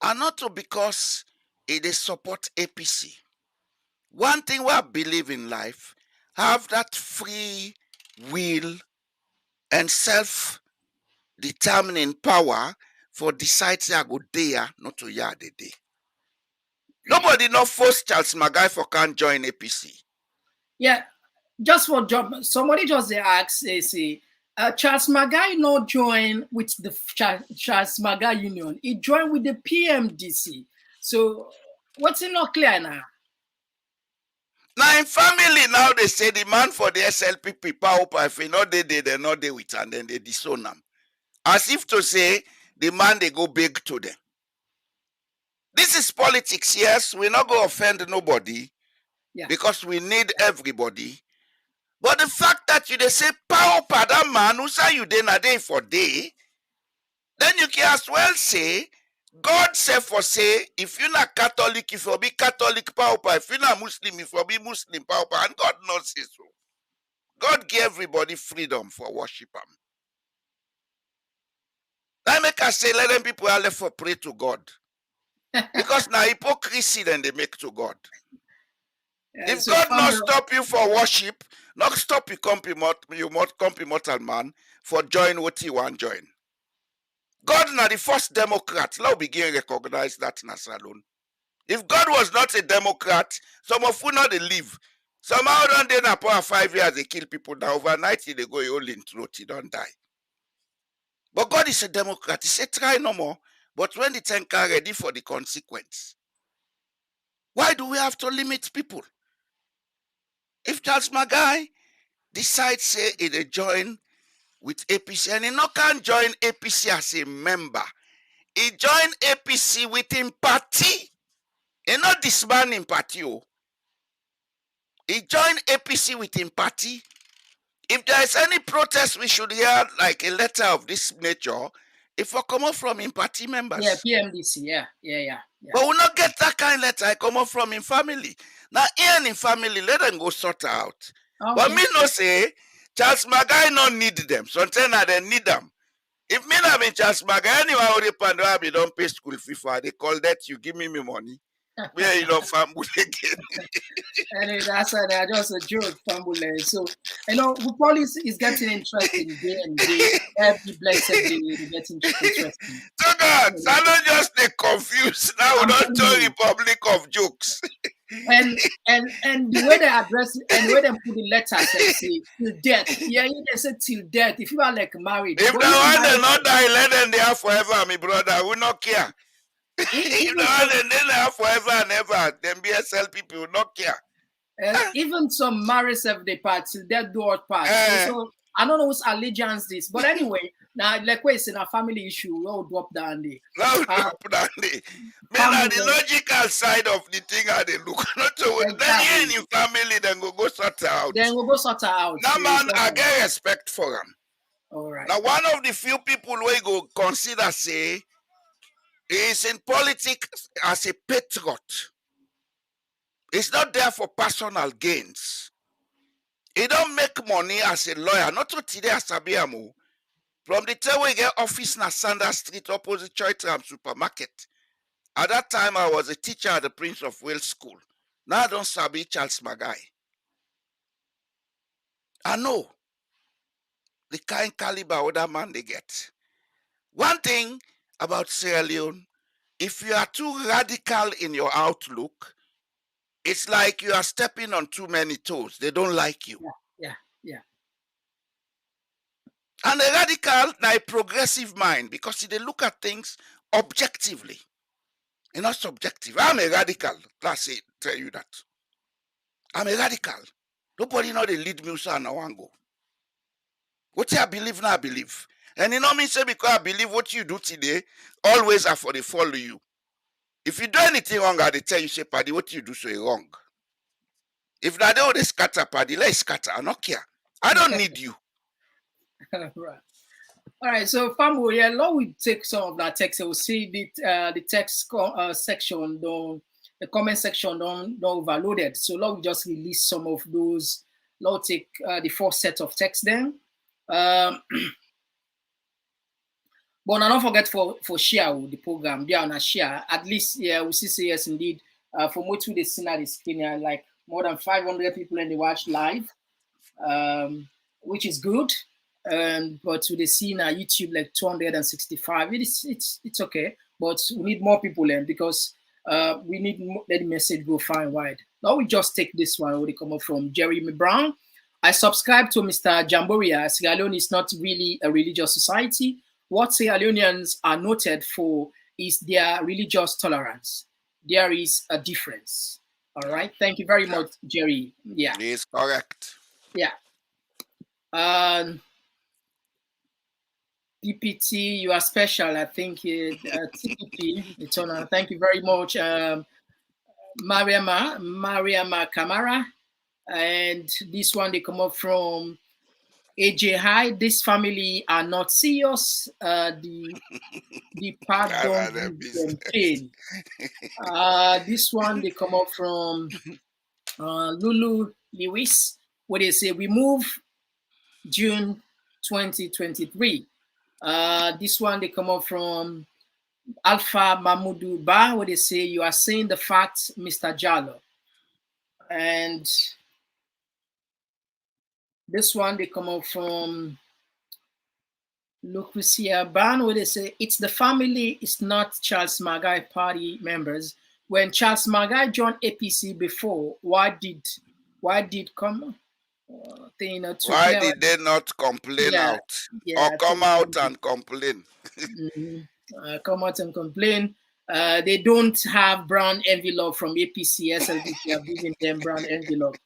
And not because it is support APC. One thing we believe in life, have that free will and self-determining power for deciding I go there, not to yard the day. Nobody not force Charles Magai for can't join APC. yeah, just for job. Somebody just asked, they say, Charles Magai not join with the Charles Magai Union. He joined with the PMDC. So what's it not clear now? Now in family now they say the man for the SLPP power if he not they not they with and then they disown them. As if to say the man they go big to them. This is politics, yes. We not go offend nobody because we need everybody. But the fact that you they say power per that man who say you then a day for day, then you can as well say God say for say if you're not Catholic, if you be Catholic power, if you're not Muslim, if you be Muslim power, and God not say so. God give everybody freedom for worship him. Now make us say let them people are left for pray to God. Because now hypocrisy then they make to God. If so God not stop you for worship, not stop you mortal man for join what you want join. God na the first Democrat. Now begin recognize that na salon. If God was not a Democrat, some of you not they live. Somehow don't they na for 5 years they kill people. Now overnight they go all in throat, he don't die. But God is a Democrat. He said try no more. But when the tank are ready for the consequence, why do we have to limit people? If Charles Magai decides say he join with APC and he not can join APC as a member, he join APC with him party. He not disband him party. Oh. He join APC with him party. If there is any protest, we should hear like a letter of this nature. If I come up from him party members. Yeah, PMDC, yeah. But we not get that kind of letter. I come up from him family. Now, here in family, let them go sort out. Okay. But me no say, Charles Magai no need them. Sometimes they need them. If me not be Charles Magai, anyone already pandora don't pay school fee for, they call that you give me money. Where you know family again. Anyway, that's just a joke, Fambule. So, the police is getting interesting day and day. Every blessed day, they get interesting. So God, I don't just they confused. Now we don't tell Republic of jokes. And the way they address it, and the way they put the letter, say till death. Yeah, they say till death. If you are like married, if the one they not die, let them there forever, my brother. We not care. If the one they there forever and ever, then BSL people will not care. Even some marriage have they part till death do us part. So I don't know whose allegiance this, but anyway, now like we say, a family issue, we'll drop down there. No, drop down there. But the logical side of the thing, how they look. Not to exactly. Then in family, then go sort out. Then we'll go sort out. Now, man, I get respect for them. All right. Now, one of the few people we go consider say is in politics as a patriot. It's not there for personal gains. He don't make money as a lawyer. Not to today as Sabiamu. From the time we get office na Sanders Street opposite Choitram supermarket. At that time, I was a teacher at the Prince of Wales School. Now I don't sabi Charles Magai. I know the kind caliber that man they get. One thing about Sierra Leone, if you are too radical in your outlook, it's like you are stepping on too many toes. They don't like you. Yeah. And a radical, now a progressive mind, because they look at things objectively. And not subjective. I'm a radical. Class A, tell you that. I'm a radical. Nobody know they lead me so I want go. What I believe now, I believe. And you know me say because I believe what you do today, always are for they follow you. If you do anything wrong, they tell you, say, Paddy, what you do so wrong. If not, they always scatter, Paddy, let's scatter. I don't care. I don't need you. Right. All right. So, Fambo, yeah, now we take some of that text. We'll see the text section, the comment section, don't overloaded. So, now we just release some of those. Now take the first set of text then. But don't forget for share the program. They are share. At least, yeah, we see yes indeed. For more to the scene at the screen, like more than 500 people in the watch live, which is good. But to the scene YouTube like 265. It's okay, but we need more people in because we need let the message go far and wide. Now we just take this one. Where they come up from Jeremy Brown. I subscribe to Mr. Jamboria. Sierra Leone is not really a religious society. What Sierra Leoneans are noted for is their religious tolerance. There is a difference. All right. Thank you very much, Jerry. Yeah. It is correct. Yeah. PPT, you are special. I think TPP, it's honor. Thank you very much, Mariama Kamara. And this one, they come up from AJ High. This family are not serious. The part don't give them pain. This one, they come up from Lulu Lewis, where they say we move June 2023. This one, they come up from Alpha Mahmoudou Ba, where they say you are saying the facts, Mr. Jallo. And this one, they come up from Lucrecia Ban, where they say it's the family, it's not Charles Magai party members. When Charles Magai joined APC before, why did come to Why clear? did they not complain Yeah, out or yeah, come out and complain? come out and complain. They don't have brown envelope from APC. SLDP have given them brown envelope.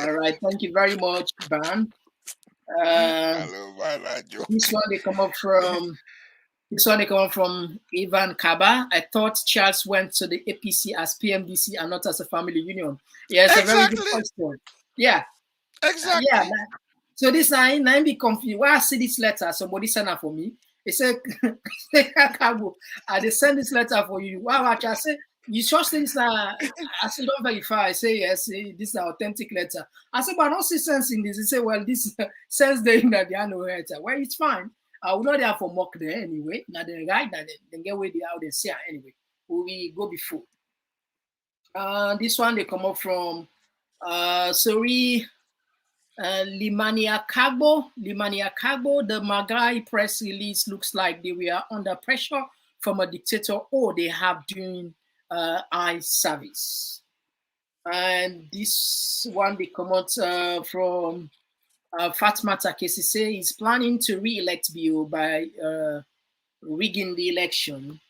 All right, thank you very much, Ban. Hello, man, I joke. This one they come up from. This one they come from Ivan Kaba. I thought Charles went to the APC as PMDC and not as a family union. Yeah, it's a very good Exactly. question. Yeah, yeah. Exactly. So this I be confused. Why I see this letter? Somebody sent it for me. They said, I they send this letter for you. Wow, I say you trust this now. I said, don't verify. I say yes, this is an authentic letter. I said, but I don't see sense in this. He said, well, this sense there in that they are no letter. Well, it's fine. I will not there for mock there anyway. Now the right that they get where they out and say anyway. We go before. This one they come up from sorry. Limania Kagbo, the Magai press release looks like they were under pressure from a dictator or they have doing eye service. And this one they come out from Fatma Takesi say he's planning to re-elect Bio by rigging the election.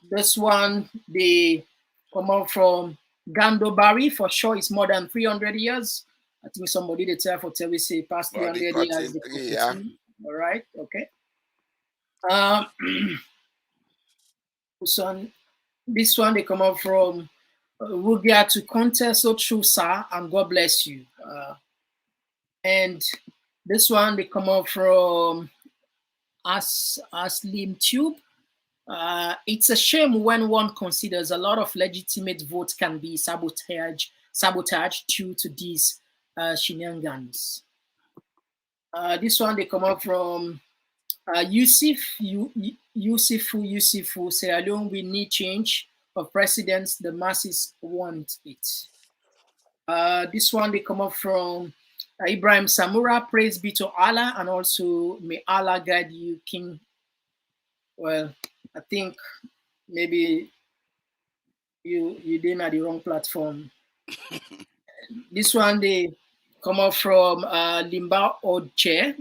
This one they come out from Gando Barry, for sure, it's more than 300 years. I think somebody they tell for tell we say past 300 years. Yeah. All right, okay. This one they come up from Rugia to contest, so true, sir, and God bless you. And this one they come up from Aslim Tube. It's a shame when one considers a lot of legitimate votes can be sabotaged due to these shenanigans. This one they come up from Yusufu Sierra Leone. We need change of presidents. The masses want it. This one they come up from Ibrahim Samura. Praise be to Allah, and also may Allah guide you, King. Well, I think maybe you didn't at the wrong platform. This one they come up from Limba Odche.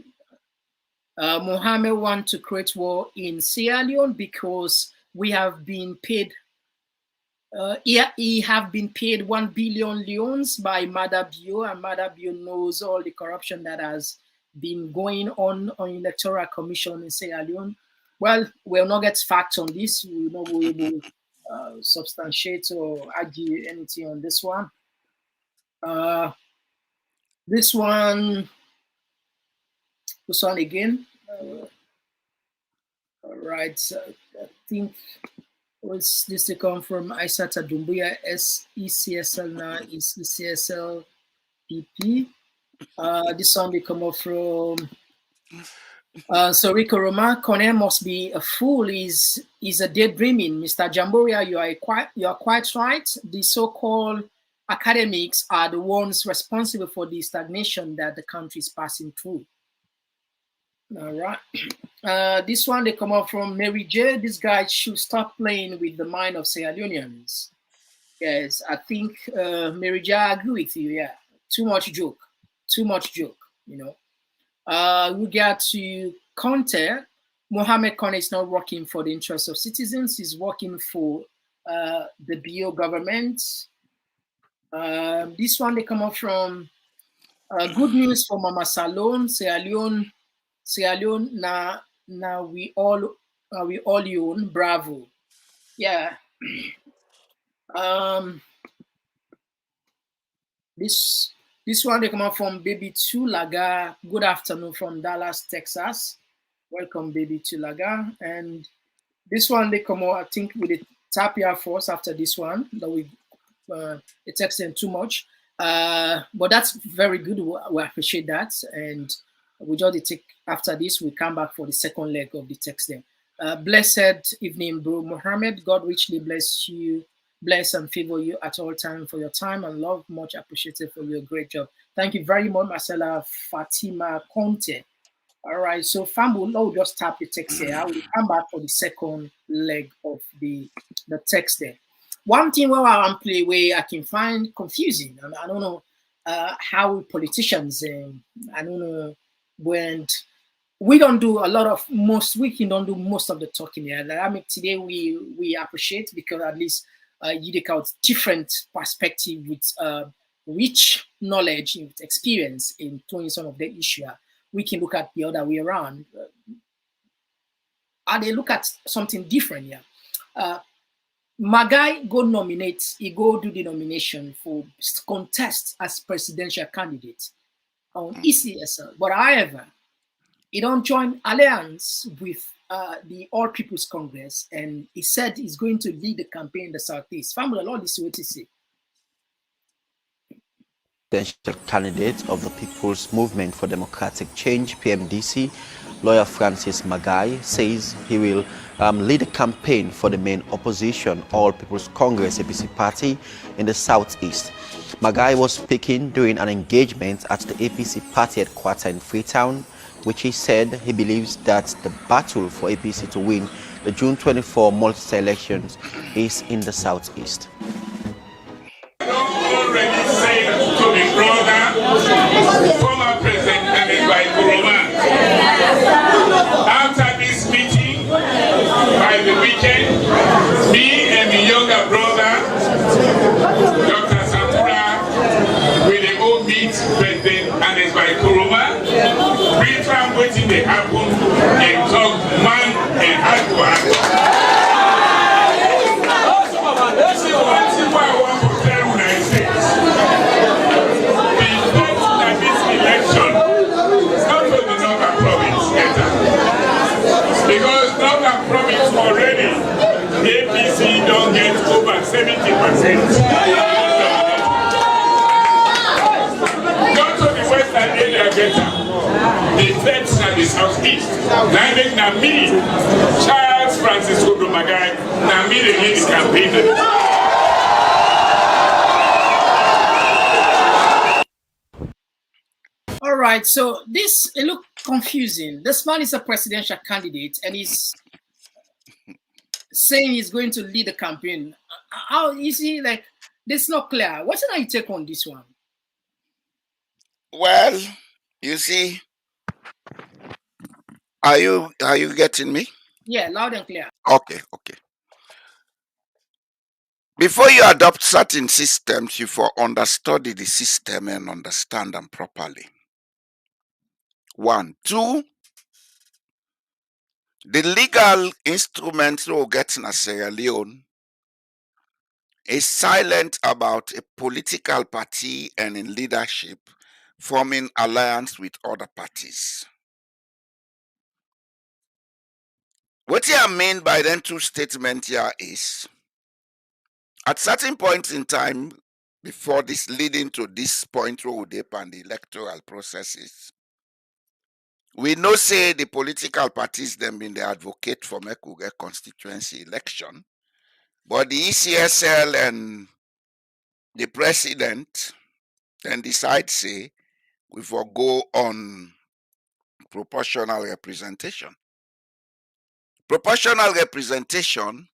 Mohammed want to create war in Sierra Leone because we have been paid. He have been paid 1 billion leones by Madabio, and Madabio knows all the corruption that has been going on Electoral Commission in Sierra Leone. Well, we'll not get facts on this. We will not be able to substantiate or argue anything on this one. This one again. All right, I think was this to come from Aisata Dumbuya, SECSL now is ECSL PP. This one they come up from Rico Roma. Cornell must be a fool. Is a daydreaming. Mr. Jamboria, you are quite right. The so-called academics are the ones responsible for the stagnation that the country is passing through. All right. This one they come up from Mary J. This guy should stop playing with the mind of Sierra Leoneans. Yes, I think Mary J. I agree with you. Yeah, too much joke. You know. We get to Conte. Mohammed Kone is not working for the interests of citizens. He's working for the BO government. This one they come up from good news for Mama Salon, Sierra Leone. Now we all own. Bravo. Yeah. This one they come up from Baby Tulaga. Good afternoon from Dallas, Texas. Welcome, Baby Tulaga. And this one they come out, I think, with the Tapia Force after this one that we it takes them too much. But that's very good. We appreciate that. And we just take after this, we come back for the second leg of the text then. Blessed evening, bro Mohammed. God richly bless you, bless and favor you at all time for your time and love. Much appreciated for your great job. Thank you very much, Marcela Fatima Conte. All right, so Fambu, now we'll just tap the text here. I will come back for the second leg of the text there. One thing where I'm play where I can find confusing, and I don't know how politicians, I don't know when we don't do a lot of we can don't do most of the talking here. I mean, today we appreciate because at least you take out different perspective with rich knowledge and experience in throwing some of the issue. We can look at the other way around. And they look at something different here. Magai go nominate, he go do the nomination for contest as presidential candidate on ECSL. But however, he don't join alliance with the All People's Congress, and he said he's going to lead the campaign in the Southeast. Family, Lord, this is what he say. Presidential candidate of the People's Movement for Democratic Change, PMDC, lawyer Francis Magai, says he will lead a campaign for the main opposition, All People's Congress APC party in the Southeast. Magai was speaking during an engagement at the APC party headquarters in Freetown, which he said he believes that the battle for APC to win the June 24 multi elections is in the Southeast. Already said to the brother, former President by Kuroma, after this meeting, by the weekend, me and the younger brother, Dr. Sakura, will go meet President Anes by Kuroma, bring from waiting they happen, and talk man and heart to heart. Already, APC don't get over 70%. Go to the western area better. The feds are the southeast. Now make na me, Charles Francisco Domagai, na me they lead the campaign. All right, so this it look confusing. This man is a presidential candidate and he's saying he's going to lead the campaign. How is he like this? Not clear. What's your take on this one? Well, you see, are you getting me? Yeah, loud and clear. Okay. Before you adopt certain systems, you for understudy the system and understand them properly. 1, 2, the legal instruments we get in Sierra Leone is silent about a political party and in leadership forming alliance with other parties. What I mean by them two statements here is, at certain points in time, before this leading to this point where we depend the electoral processes, we know say the political parties them been the advocate for make we get constituency election, but the ECSL and the president then decide say we forgo on proportional representation. Proportional representation,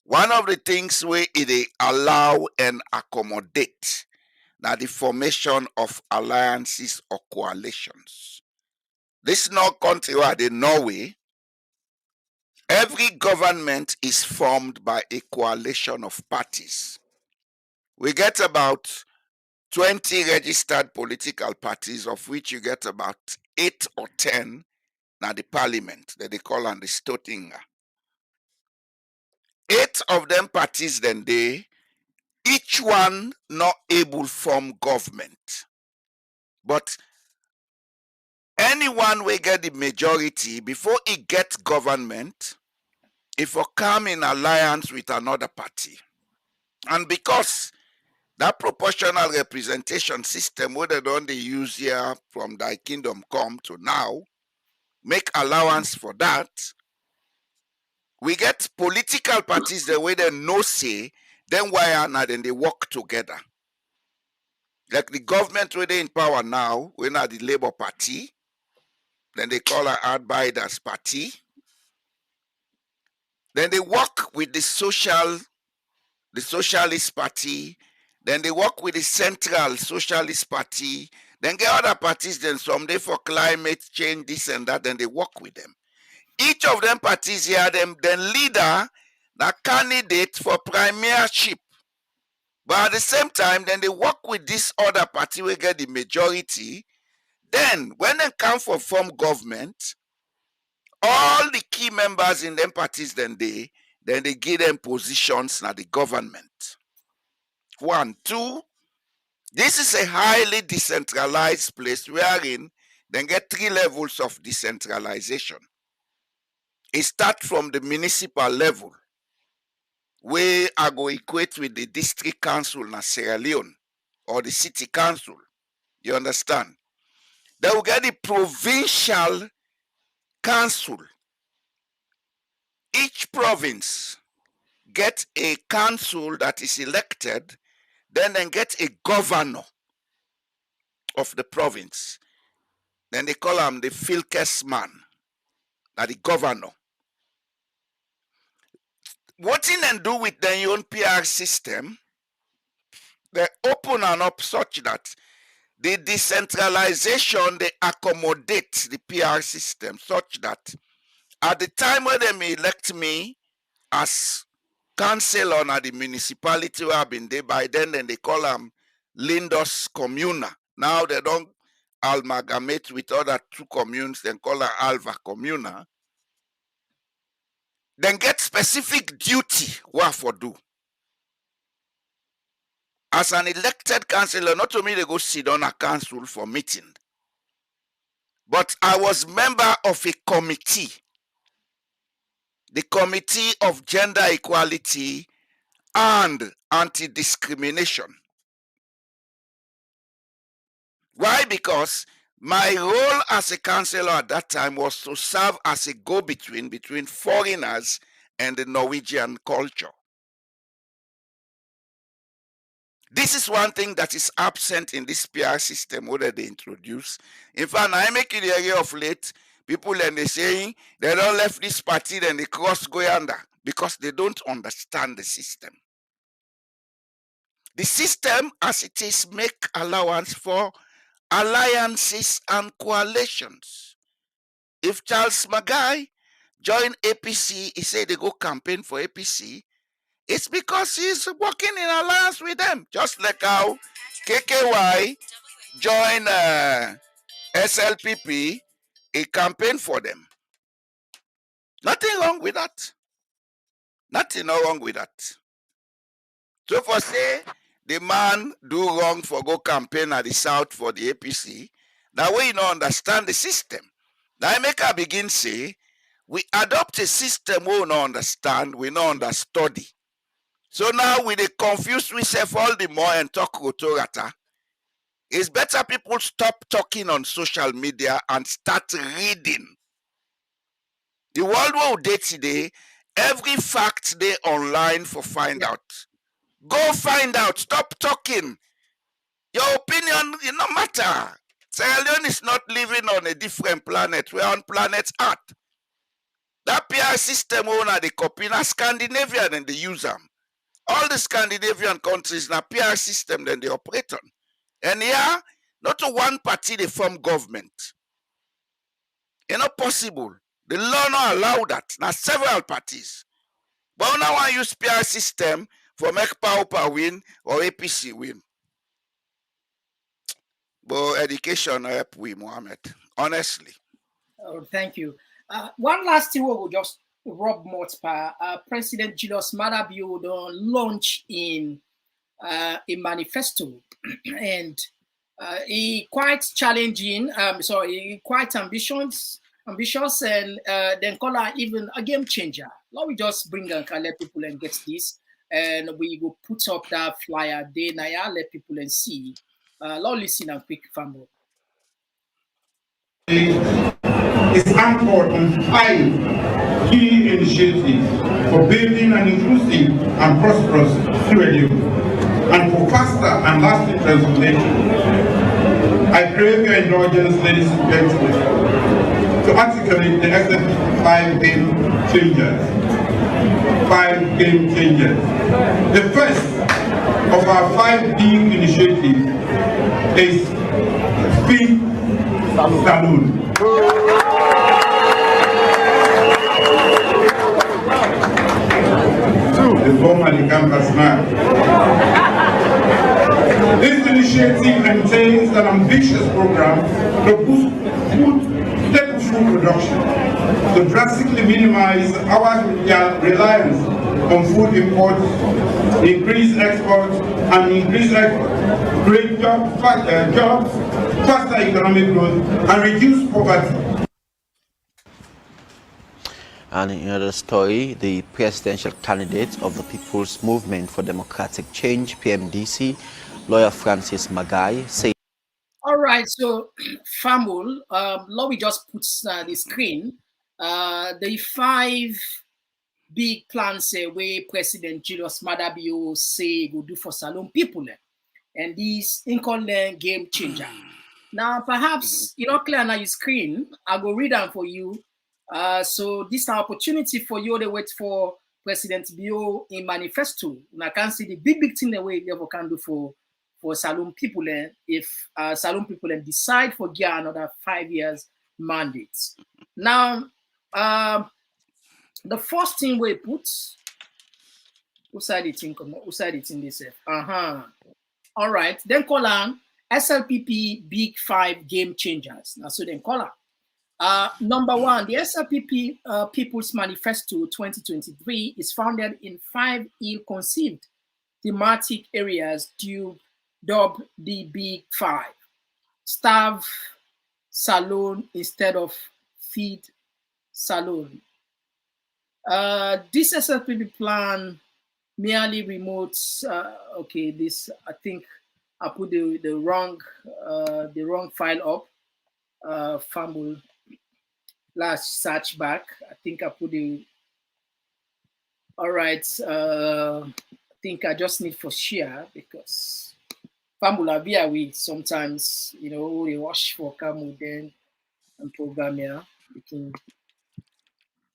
one of the things where it allow and accommodate now the formation of alliances or coalitions. This no country where the Norway, every government is formed by a coalition of parties. We get about 20 registered political parties, of which you get about 8 or 10 now the parliament that they call on the Stotinga. 8 of them parties then they, each one not able form government. But anyone will get the majority before he gets government, if will come in alliance with another party. And because that proportional representation system where they don't use here from thy kingdom come to now, make allowance for that, we get political parties the way they no say, then why are not then they work together. Like the government where they in power now, we're not the Labour Party, Then they call her Outbiders Party. Then they work with the Socialist Party. Then they work with the Central Socialist Party. Then get other parties, then someday for climate change, this and that, then they work with them. Each of them parties here, them then leader, the candidate for premiership. But at the same time, then they work with this other party will get the majority. Then when they come for form government, all the key members in them parties then they give them positions na the government. 1, 2. This is a highly decentralized place wherein they get 3 levels of decentralization. It starts from the municipal level, where I go equate with the district council in Sierra Leone or the city council. You understand? They will get the provincial council. Each province get a council that is elected, then they get a governor of the province. Then they call him the Filkesman, now the governor. What in and do with their own PR system, they open and up such that the decentralization, they accommodate the PR system such that at the time when they may elect me as councillor at the municipality where I've been there, by then they call them Lindos Communa. Now they don't amalgamate with other 2 communes, then call her Alva Communa. Then get specific duty what for do. As an elected councillor, not only they go sit on a council for meeting, but I was member of a committee, the Committee of Gender Equality and Anti-Discrimination. Why? Because my role as a councillor at that time was to serve as a go-between between foreigners and the Norwegian culture. This is one thing that is absent in this PR system that they introduce. In fact, I make in the area of late, people and they saying they don't left this party, then they cross go under because they don't understand the system. The system as it is make allowance for alliances and coalitions. If Charles Magai joined APC, he said they go campaign for APC, it's because he's working in alliance with them. Just like how KKY joined SLPP, he campaigned for them. Nothing wrong with that. Nothing wrong with that. So for say, the man do wrong for go campaign at the south for the APC, that way you don't understand the system. Now I make a begin say, we adopt a system we don't understand, we don't understudy. So now we they confuse ourselves all the more and talk rotorata. It's better people stop talking on social media and start reading. The world we date today, every fact they online for find out. Go find out. Stop talking. Your opinion, it no matter. Sierra Leone is not living on a different planet. We're on planet Earth. That PR system owner they copy na Scandinavian and they use them. All the Scandinavian countries na PR system then they operate on. And yeah, not to one party they form government. It's not possible. The law not allow that. Now several parties. But now I use PR system for make Paupa win or APC win. But education help we, Mohammed. Honestly. Oh, thank you. One last thing we will just rub more President Julius Maada Bio don't launch in a manifesto and he quite challenging, he quite ambitious and then call her even a game changer. Let me just bring and let people and get this, and we will put up that flyer there now, let people and see. Let's listen and quick family. Is anchored on 5 key initiatives for building an inclusive and prosperous Sierra Leone and for faster and lasting transformation. I crave your indulgence, ladies and gentlemen, to articulate the executive 5 game changers. 5 game changers. The first of our 5 big initiatives is Speed Saloon. The formerly campus man. This initiative entails an ambitious program to boost staple food production, to drastically minimize our reliance on food imports, increase exports, and increase exports, create jobs, faster economic growth, and reduce poverty. And in another story, the presidential candidate of the People's Movement for Democratic Change, PMDC, lawyer Francis Magai, said, all right, so Famul, Lobby just puts the screen. The 5 big plans where President Julius Madabio say go do for Salon people. And these income game changer. Now, perhaps you not clear on your screen. I go read them for you. So this is an opportunity for you to wait for President Bio in Manifesto. And I can see the big thing the way they can do for Salon people if Salon people decide for get another 5 years mandate. Now, the first thing we put, who side it in this? All right, then call on SLPP Big 5 Game Changers. Now, so then call on. Number 1, the SLPP People's Manifesto 2023 is founded in 5 ill-conceived thematic areas dubbed the Big 5. Starve Salon instead of Feed Salon. This SLPP plan merely remotes. Okay, this I think I put the wrong file up. Fumble. Last search back. I think I put the. All right. I think I just need for share because Fumble via we sometimes we wash for Camu then and program here. We can.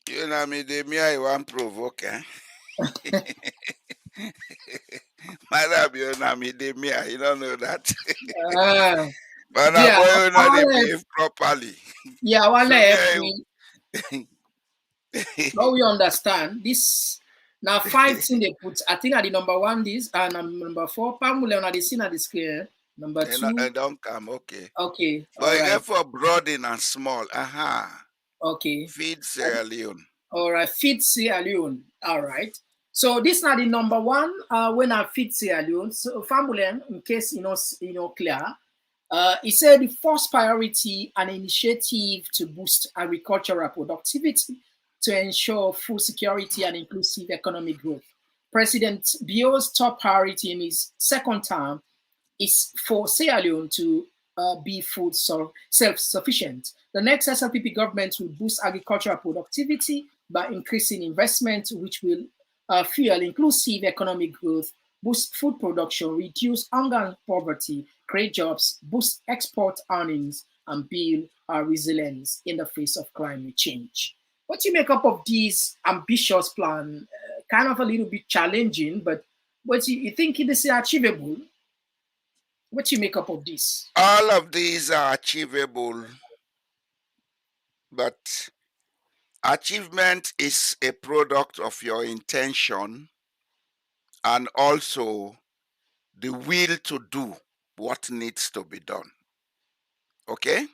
You know me, I want provoke, eh? Madam, you know me, you don't know that. But yeah, boy, you know they behave properly. Yeah, I want So, now we understand this. Now 5 things they put. I think at the number 1 this and number 4. Pamule on the scene at the screen. Number 2. I don't come, okay. Okay. But you right. get for broad and small. Okay. Feed Sierra Leone. All right. Feed Sierra Leone. All right. So this now the number 1 when I feed Sierra Leone. So Famule, in case clear. He said the first priority an initiative to boost agricultural productivity to ensure food security and inclusive economic growth. President Bio's top priority in his second term is for Sierra Leone to be food self-sufficient. The next SLPP government will boost agricultural productivity by increasing investment, which will fuel inclusive economic growth, boost food production, reduce hunger and poverty, create jobs, boost export earnings, and build our resilience in the face of climate change. What do you make up of this ambitious plan? Kind of a little bit challenging, but what you think this is achievable? What do you make up of this? All of these are achievable, but achievement is a product of your intention and also the will to do what needs to be done. Okay?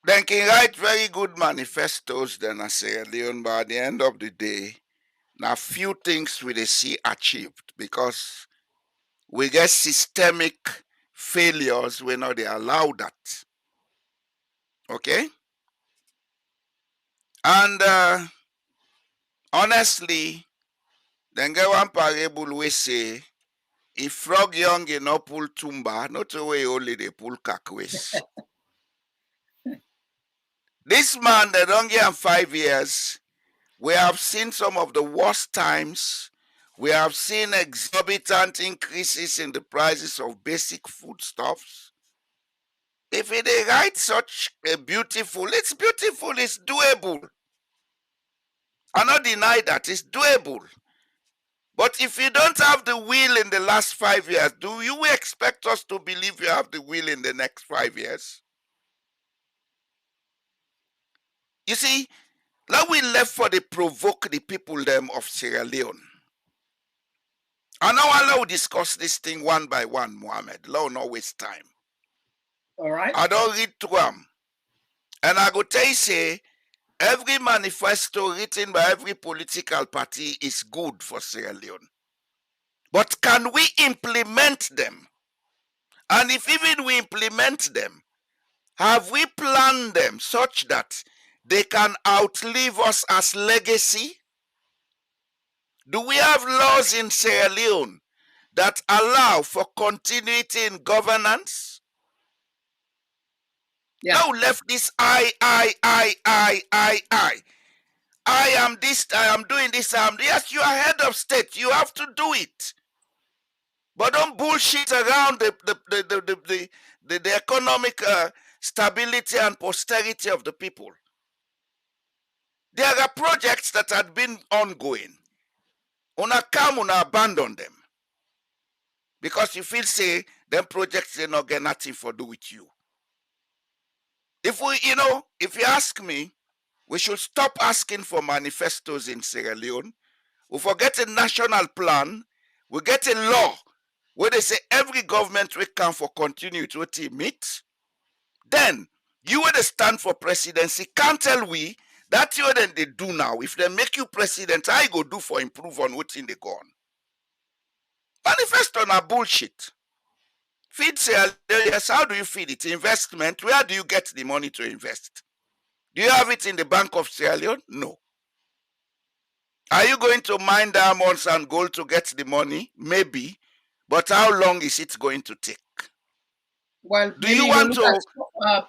They can write very good manifestos, then I say, Leon, but at the end of the day, now few things we see achieved because we get systemic failures when they allow that. Okay? And honestly, then get one parable we say, if frog young enough pull tumba, not the way only they pull kakwes. This man, they don't give him 5 years. We have seen some of the worst times. We have seen exorbitant increases in the prices of basic foodstuffs. If they write such a beautiful, it's doable. I not deny that it's doable. But if you don't have the will in the last 5 years, do you expect us to believe you have the will in the next 5 years? You see, now we left for the provoke the people them of Sierra Leone. And now I will discuss this thing one by one, Mohammed. Let not waste time. All right. I don't read through them. And I go tell you, say, every manifesto written by every political party is good for Sierra Leone. But can we implement them? And if even we implement them, have we planned them such that they can outlive us as legacy? Do we have laws in Sierra Leone that allow for continuity in governance? Yeah. Now left this I am this, I am doing this, yes, you are head of state, you have to do it. But don't bullshit around the economic stability and posterity of the people. There are projects that had been ongoing. Una come, una abandon them. Because you feel say, them projects, they not get nothing for do with you. If we, if you ask me, we should stop asking for manifestos in Sierra Leone. We forget a national plan. We get a law where they say every government will come for continuity to meet. Then you would stand for presidency. Can't tell we that you then they do now. If they make you president, I go do for improve on what's in the gun. Manifesto na bullshit. Feed Sierra Leone, yes, how do you feed it? Investment, where do you get the money to invest? Do you have it in the Bank of Sierra Leone? No. Are you going to mine diamonds and gold to get the money? Maybe. But how long is it going to take? Well, do you want to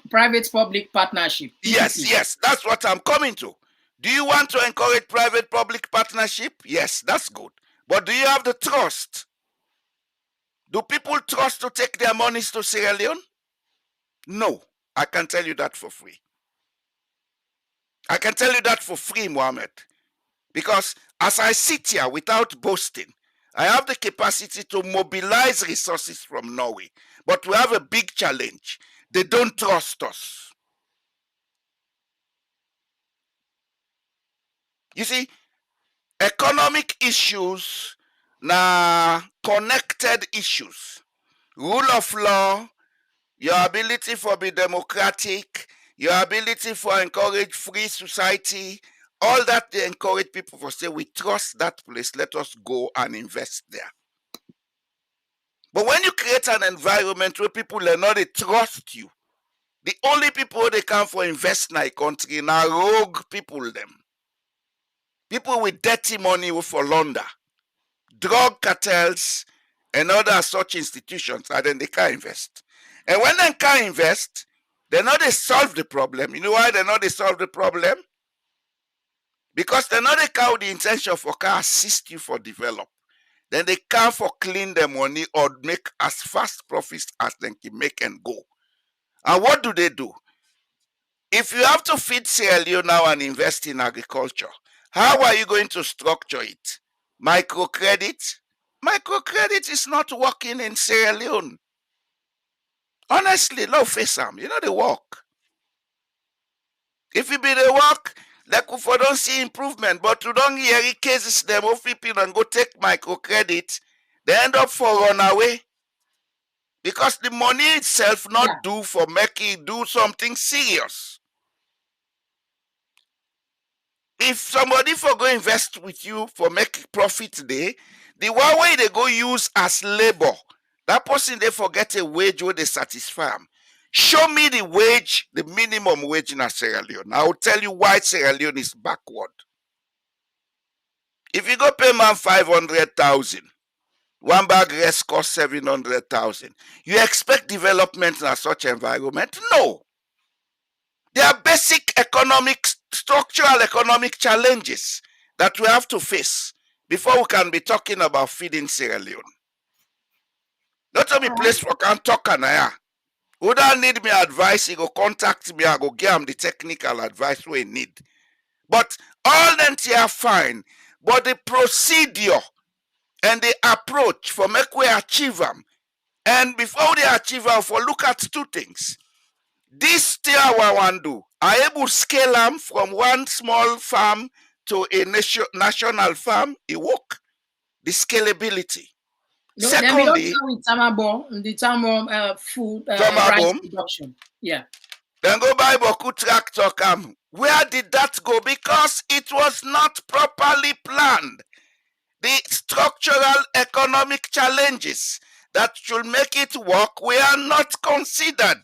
private-public partnership? Yes, that's what I'm coming to. Do you want to encourage private-public partnership? Yes, that's good. But do you have the trust? Do people trust to take their monies to Sierra Leone? No, I can tell you that for free. I can tell you that for free, Mohammed. Because as I sit here without boasting, I have the capacity to mobilize resources from Norway. But we have a big challenge. They don't trust us. You see, economic issues na connected issues. Rule of law, your ability for be democratic, your ability for encourage free society, all that they encourage people for say, we trust that place, let us go and invest there. But when you create an environment where people are not they trust you, the only people they come for invest in a country now rogue people them. People with dirty money for launder, drug cartels, and other such institutions, and then they can't invest. And when they can't invest, they know they solve the problem. You know why they know they solve the problem? Because they know they can the intention for can assist you for develop. Then they can for clean their money or make as fast profits as they can make and go. And what do they do? If you have to feed Sierra Leone now and invest in agriculture, how are you going to structure it? Microcredit? Microcredit is not working in Sierra Leone. Honestly, no face them. You know they work. If it be the work, like if we don't see improvement, but you don't hear cases them of people and go take microcredit, they end up for run away. Because the money itself not do for making do something serious. If somebody for go invest with you for make profit today, the one way they go use as labor, that person they forget a wage where they satisfy them. Show me the wage, the minimum wage in Sierra Leone. I will tell you why Sierra Leone is backward. If you go pay man 500,000, one bag rice cost 700,000. You expect development in such environment? No. There are basic structural economic challenges that we have to face before we can be talking about feeding Sierra Leone. Not to be place for can talk and Who don't need me advice, he go contact me, I go give him the technical advice we need. But all them are fine. But the procedure and the approach for make we achieve them. And before they achieve them, for look at two things. This thing I want to do, I able scale them from one small farm to a national farm, it work. The scalability. No, Secondly, the time of food rice production. Yeah. Then go buy Boku tractor come. Where did that go? Because it was not properly planned. The structural economic challenges that should make it work were not considered.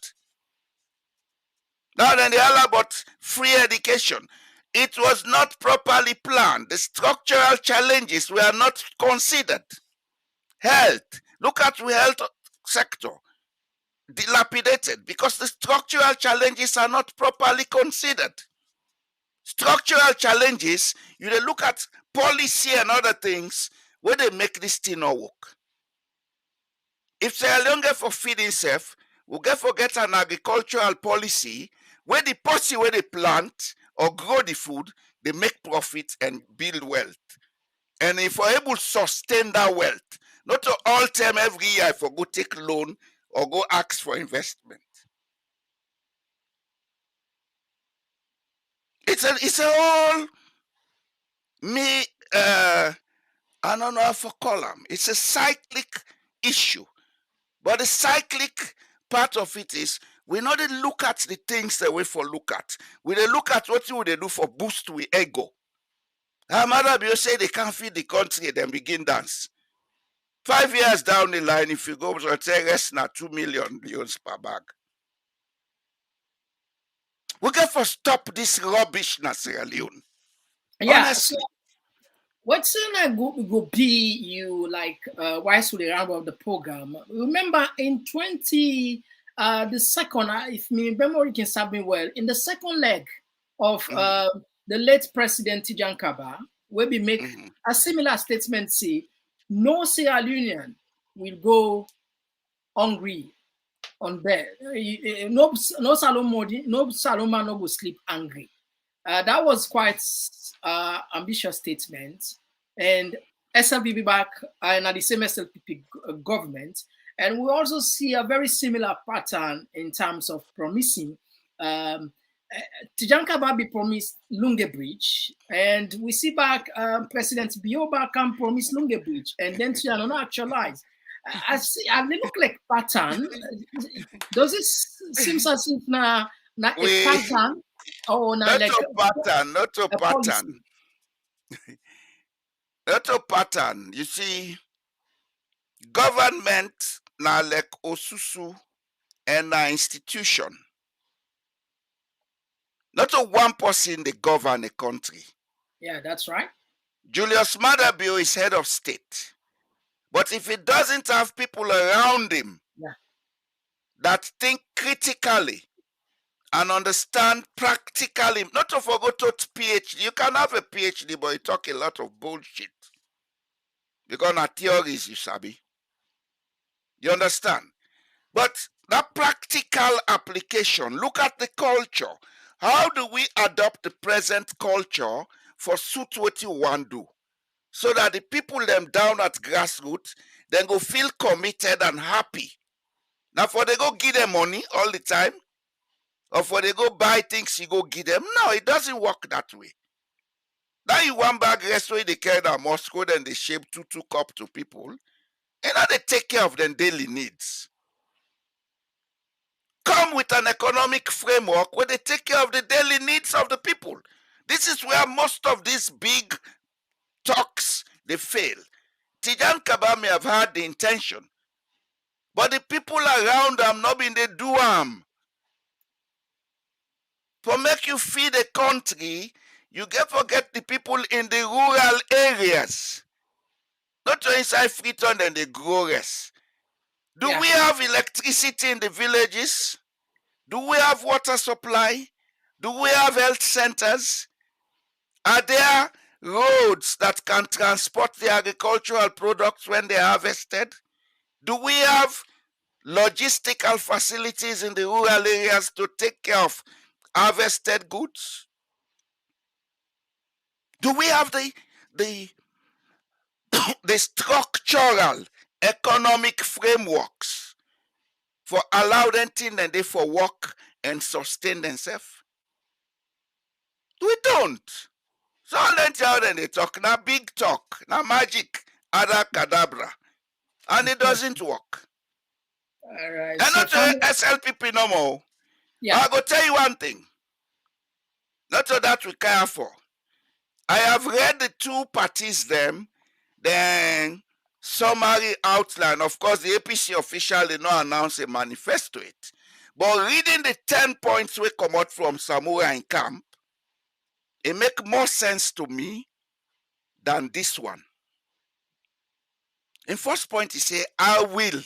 Now then, the other about free education. It was not properly planned. The structural challenges were not considered. Health. Look at the health sector. Dilapidated because the structural challenges are not properly considered. Structural challenges, you look at policy and other things where they make this thing not work. If Sierra Leone get for feed itself, we get forget an agricultural policy where the policy where they plant or grow the food, they make profit and build wealth. And if we're able to sustain that wealth, not to all time every year if we go take loan or go ask for investment. It's a whole I don't know how to call them. It's a cyclic issue. But the cyclic part of it is we not look at the things that we for look at. We look at what you would do for boost we ego. How mother you say they can't feed the country, then begin dance. 5 years down the line, if you go to say rest now 2 million billions per bag. We got to stop this rubbish, Sierra Leone. Yeah. Honestly. So what's go be you like whilst we round of the program? Remember in the second, if my memory can serve me well, in the second leg of the late President Tijan Kaba, where we make a similar statement, say no Sierra Leonean will go hungry on bed. No Salomon, no Saloma no go sleep angry. That was quite ambitious statement. And SLPP back and at the same SLPP government. And we also see a very similar pattern in terms of promising. Tijan Kababi promised Lunge Bridge, and we see back President Bioba can promise Lunge Bridge, and then Tijan not actualize. I look like pattern. Does it seem as if na a pattern? Oh, not like a pattern, not a pattern. Not a pattern. You see, government na like Osusu and an institution. Not a one person they govern a country. Yeah, that's right. Julius Maada is head of state. But if he doesn't have people around him that think critically and understand practically, not to forget to PhD. You can have a PhD, but you talk a lot of bullshit. Because na theories, you sabi. You understand? But that practical application, look at the culture. How do we adopt the present culture for suit what you want to do? So that the people them down at grassroots, then go feel committed and happy. Now for they go give them money all the time, or for they go buy things you go give them. No, it doesn't work that way. Now you one bag restaurant they carry down Moscow, then they shape two cup to people, and now they take care of their daily needs. Come with an economic framework where they take care of the daily needs of the people. This is where most of these big talks they fail. Tijan Kaba may have had the intention, but the people around them not been they do them. For make you feed a country, you get forget the people in the rural areas. Not to inside Freetown and the growers. Do we have electricity in the villages? Do we have water supply? Do we have health centers? Are there roads that can transport the agricultural products when they're harvested? Do we have logistical facilities in the rural areas to take care of harvested goods? Do we have the the structural economic frameworks for allow them thing and they for work and sustain themselves? We don't. So let them they talk now big talk, now magic, other cadabra, and it doesn't work. All right. And So not family, SLPP no more. yeah. I go tell you one thing. Not all that we care for. I have read the two parties them, then summary outline. Of course, the APC official did not announce a manifesto it. But reading the 10 points we come out from Samura in camp, it make more sense to me than this one. In first point, he say, I will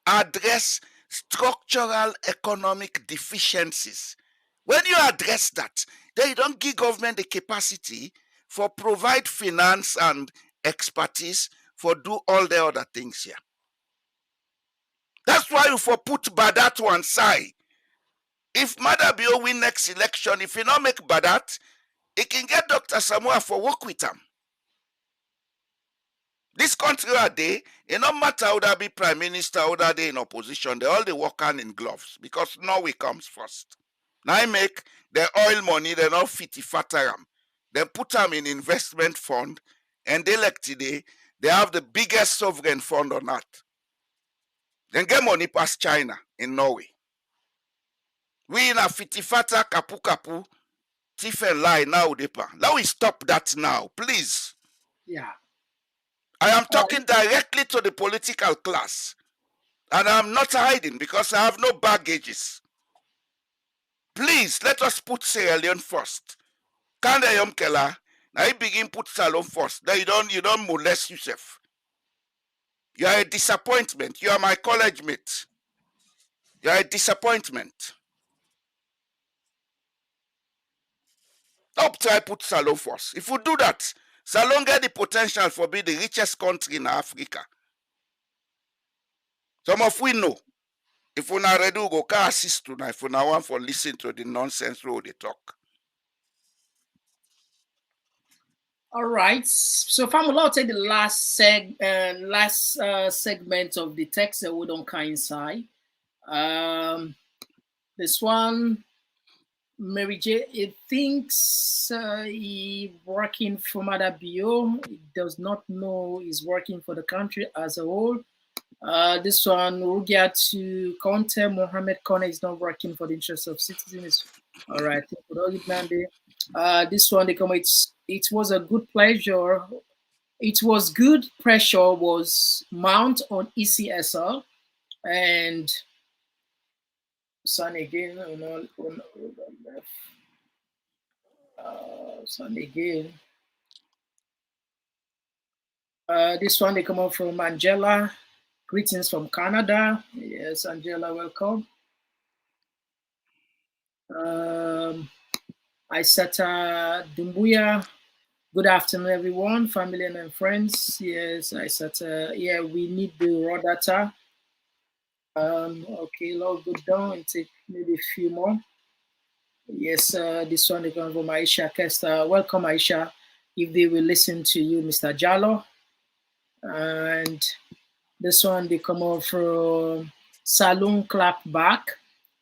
address structural economic deficiencies. When you address that, then you don't give government the capacity for provide finance and expertise for do all the other things here. That's why you for put Badat to one side. If Madabio win next election, if he not make Badat, he can get Dr. Samoa for work with him. This country are they, it no matter how that be prime minister, how that they in opposition, they all they work hand in gloves because Norway comes first. Now I make the oil money, they not fit fatter them. They put them in investment fund, and they like today, they have the biggest sovereign fund on earth. Then get money past China in Norway. We in a fitifata kapu kapu, thief and lie now, depa. Now we stop that now, please. Yeah. I am talking directly to the political class. And I'm not hiding because I have no baggages. Please, let us put Sierra Leone first. Kanda Yom Kela, now you begin put Salon first. Then you don't molest yourself. You are a disappointment. You are my college mate. You are a disappointment. Don't try put Salon first. If you do that, Salon get the potential for being the richest country in Africa. Some of we know. If we not ready, we go can assist tonight. If we not want for listen to the nonsense road they talk. All right. So family, I'll take the last segment of the text that we don't coincide. This one, Mary J. It thinks he working for Mother BO. He does not know he's working for the country as a whole. This one, we'll get to Conte Mohammed Kone is not working for the interests of citizens. All right. This one, they come. It was a good pleasure. It was good pressure was mount on ECSL and Son again on the left. Son again. This one they come up from Angela. Greetings from Canada. Yes, Angela, welcome. Isata Dumbuya. Good afternoon, everyone, family and friends. Yes, Isata. Yeah, we need the raw data. Okay, log go down and take maybe a few more. Yes, this one is coming from Aisha Kesta. Welcome, Aisha. If they will listen to you, Mr. Jallo. And this one they come out from Saloon Clapback.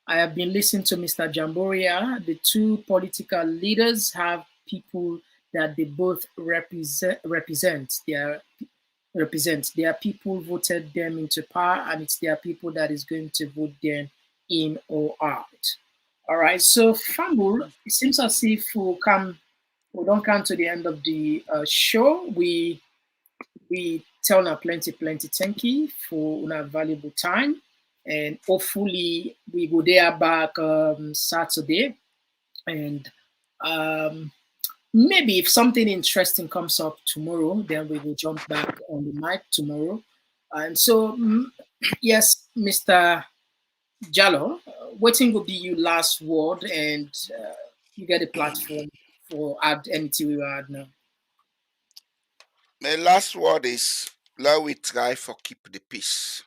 I have been listening to Mr. Jamboria. The two political leaders have people that they both represent. Their people voted them into power, and it's their people that is going to vote them in or out. All right. So, Fambul, it seems as if we don't come to the end of the show. We tell now plenty thank you for our valuable time, and hopefully we go there back Saturday, and maybe if something interesting comes up tomorrow, then we will jump back on the mic tomorrow. And so, yes, Mr. Jallo, waiting will be your last word, and you get a platform for add anything we add now. My last word is let we try for keep the peace.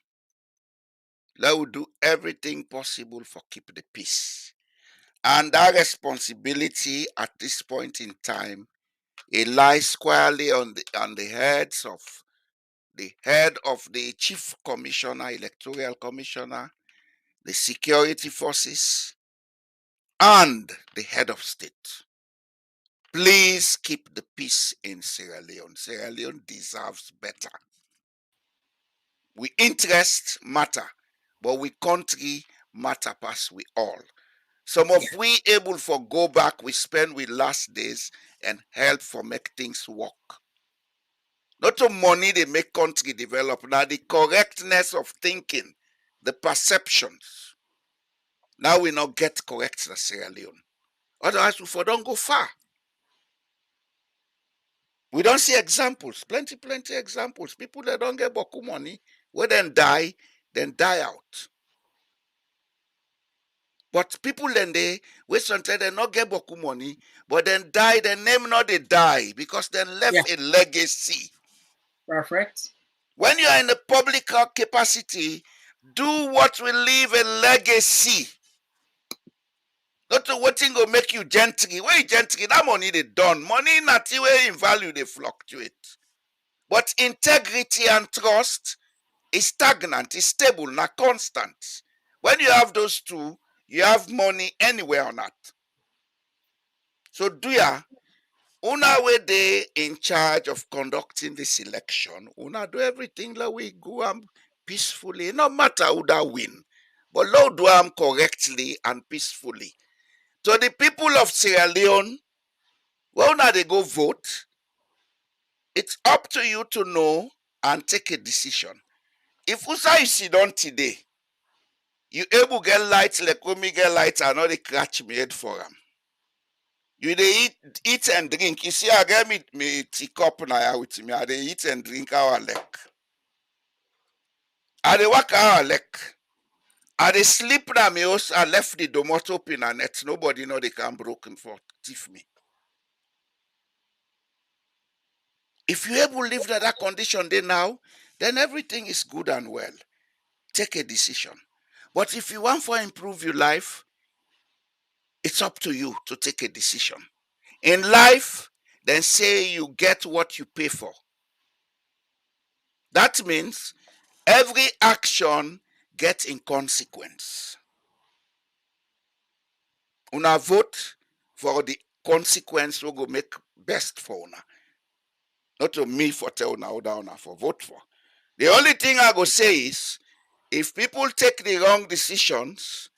Let us do everything possible for keep the peace. And that responsibility at this point in time, it lies squarely on the heads of the head of the chief commissioner, electoral commissioner, the security forces, and the head of state. Please keep the peace in Sierra Leone. Sierra Leone deserves better. We interest matter, but we country matter pass we all. Some of we able for go back, we spend we last days and help for make things work. Not the money they make country develop, now the correctness of thinking, the perceptions. Now we not get correct in Sierra Leone. Otherwise, we for don't go far. We don't see examples, plenty examples. People that don't get boku money, when then die out. But people then they sometimes they not get boku money, but then die, their name not they die because they left a legacy. Perfect. When you are in a public capacity, do what will leave a legacy. Not to what thing will make you gentry. Where you gentry, that money they done. Money not where in value they fluctuate. But integrity and trust is stagnant, is stable, not constant. When you have those two, you have money anywhere on earth. So do ya, una where they in charge of conducting this election, una do everything like we go peacefully. No matter who that win, but Lord do correctly and peacefully. So the people of Sierra Leone, well now they go vote. It's up to you to know and take a decision. If you say you sit down today, you able get light like when me get light and not the catch me head for them. You they eat and drink. You see, I get me teacup now with me. I they eat and drink our leg. I they work our leg. I they sleep na me house. I left the domot open and net. Nobody know they can broken for thief me. If you able live that condition there now, then everything is good and well. Take a decision. But if you want to improve your life, it's up to you to take a decision. In life, then say you get what you pay for. That means every action gets in consequence. Una vote for the consequence we go make best for una. Not to me for tell una una for vote for. The only thing I go say is, if people take the wrong decisions,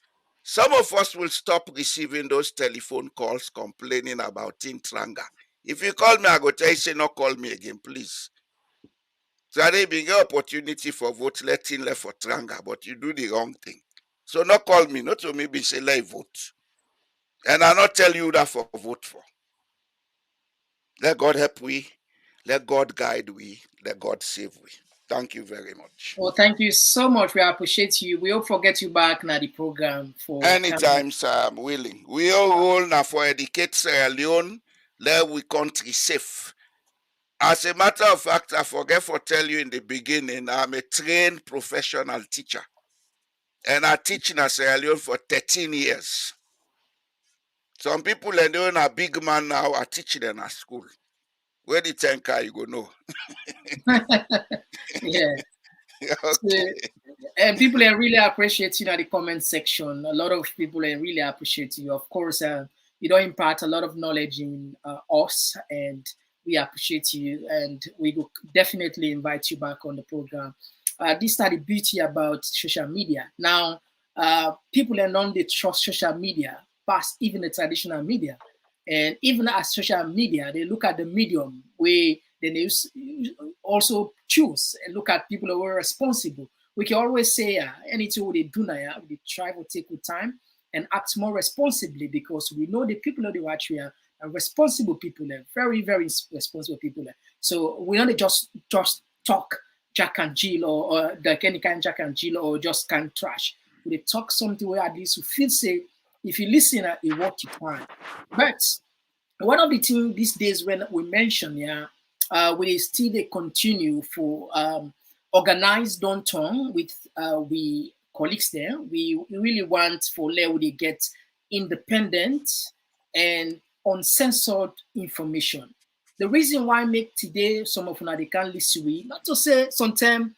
some of us will stop receiving those telephone calls complaining about Tintranga. If you call me, I go tell you, say, no call me again, please. So there be an opportunity for vote, letting left for Tranga, but you do the wrong thing. So not call me, not to maybe say, let vote. And I not tell you that for vote for. Let God help we. Let God guide we. Let God save we. Thank you very much. Well, thank you so much. We appreciate you. We hope to get you back now the program for anytime, sir, I'm willing. We all roll now for educate Sierra Leone. Let we country safe. As a matter of fact, I forget to tell you in the beginning, I'm a trained professional teacher. And I teach in Sierra Leone for 13 years. Some people are doing a big man now, I teach them at school. Where the 10K you go know? Yeah. Okay. And people really appreciate you in the comment section. A lot of people really appreciate you. Of course, you don't impart a lot of knowledge in us, and we appreciate you. And we will definitely invite you back on the program. This is the beauty about social media. Now, people are known they trust social media past even the traditional media. And even as social media, they look at the medium where they also choose and look at people who are responsible. We can always say anything they do now, we try to take with time and act more responsibly, because we know the people of the watch are responsible people, very, very responsible people. So we don't just talk Jack and Jill or like any kind of Jack and Jill or just kind of trash. We talk something where at least you feel safe. If you listen, it what you find. But one of the things these days when we mention, we still they continue for organized downtown with we colleagues there. We really want for Leo they get independent and uncensored information. The reason why I make today some of una they can't listen we not to say sometimes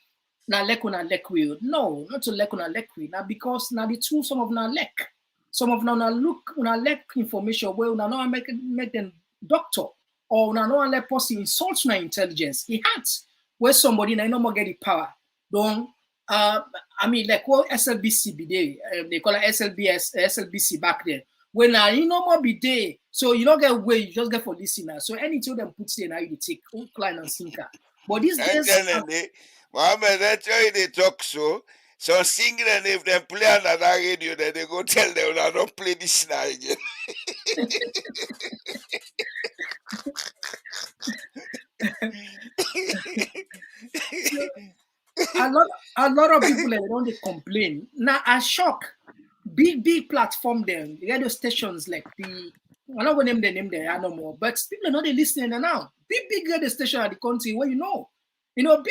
na lek una lek we. No, not to lek una lek we. Now because now the truth some of una lek. Some of una look una lek information where una know make them doctor or una know let person insult una intelligence. It hurts where somebody na no more get the power. Don't I mean like what SLBC be there. They call it SLBC back then. When you no more be there, so you don't get away, you just get for listener. So anything them put in now you take client and sinker. But these days, Mohammed, that's why they talk so. So singing and if they play another radio, then they go tell them I don't play this now again. a lot of people they don't they complain. Now I shock. Big platform them, the radio stations like the I'm not gonna name them no more, but people are not listening now. Big radio station at the country where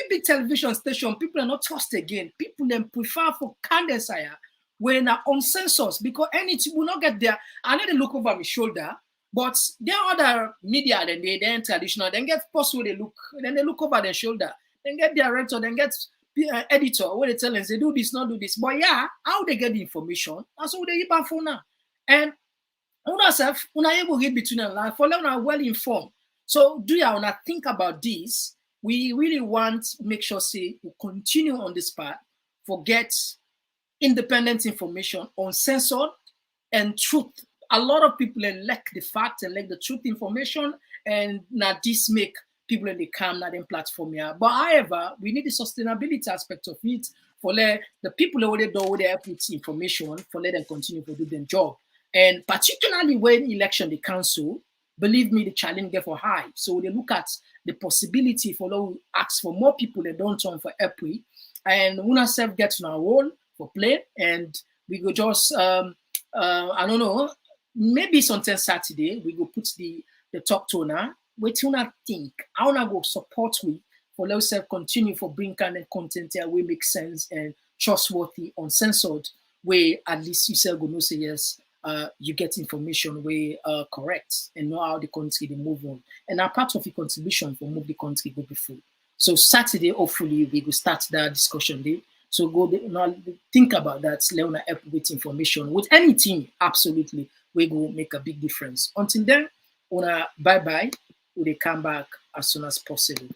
big television station, people are not trust again. People then prefer for Candesire when are on census because anything will not get there. I know they look over my shoulder, but there are other media than they then traditional, then get post where they look over their shoulder, then get director, then get editor where they tell them they do this, not do this. But yeah, how they get the information, that's what they give for now. And una able read between the lines for them are well informed. So do you wanna think about this? We really want to make sure say we continue on this path, forget independent information, uncensored and truth. A lot of people lack the fact and lack the truth information, and now this make people in the calm na them platform here. But however, we need the sustainability aspect of it for let the people over there do their put information for let them continue to do their job. And particularly when election the council, believe me, the challenge get for high. So they look at the possibility for those ask for more people that don't turn for EPRI, and una self get on our role for play, and we go just I don't know, maybe sometime Saturday we go put the talk to now. What you not think? I wanna go support we for let self continue for bring kind of content here we make sense and trustworthy, uncensored way at least you self go know say yes. You get information way correct and know how the country they move on. And a part of the contribution for move the country go before. So Saturday, hopefully, we will start that discussion day. So go now think about that. Leona help with information. With anything, absolutely, we will make a big difference. Until then, bye-bye. We will come back as soon as possible.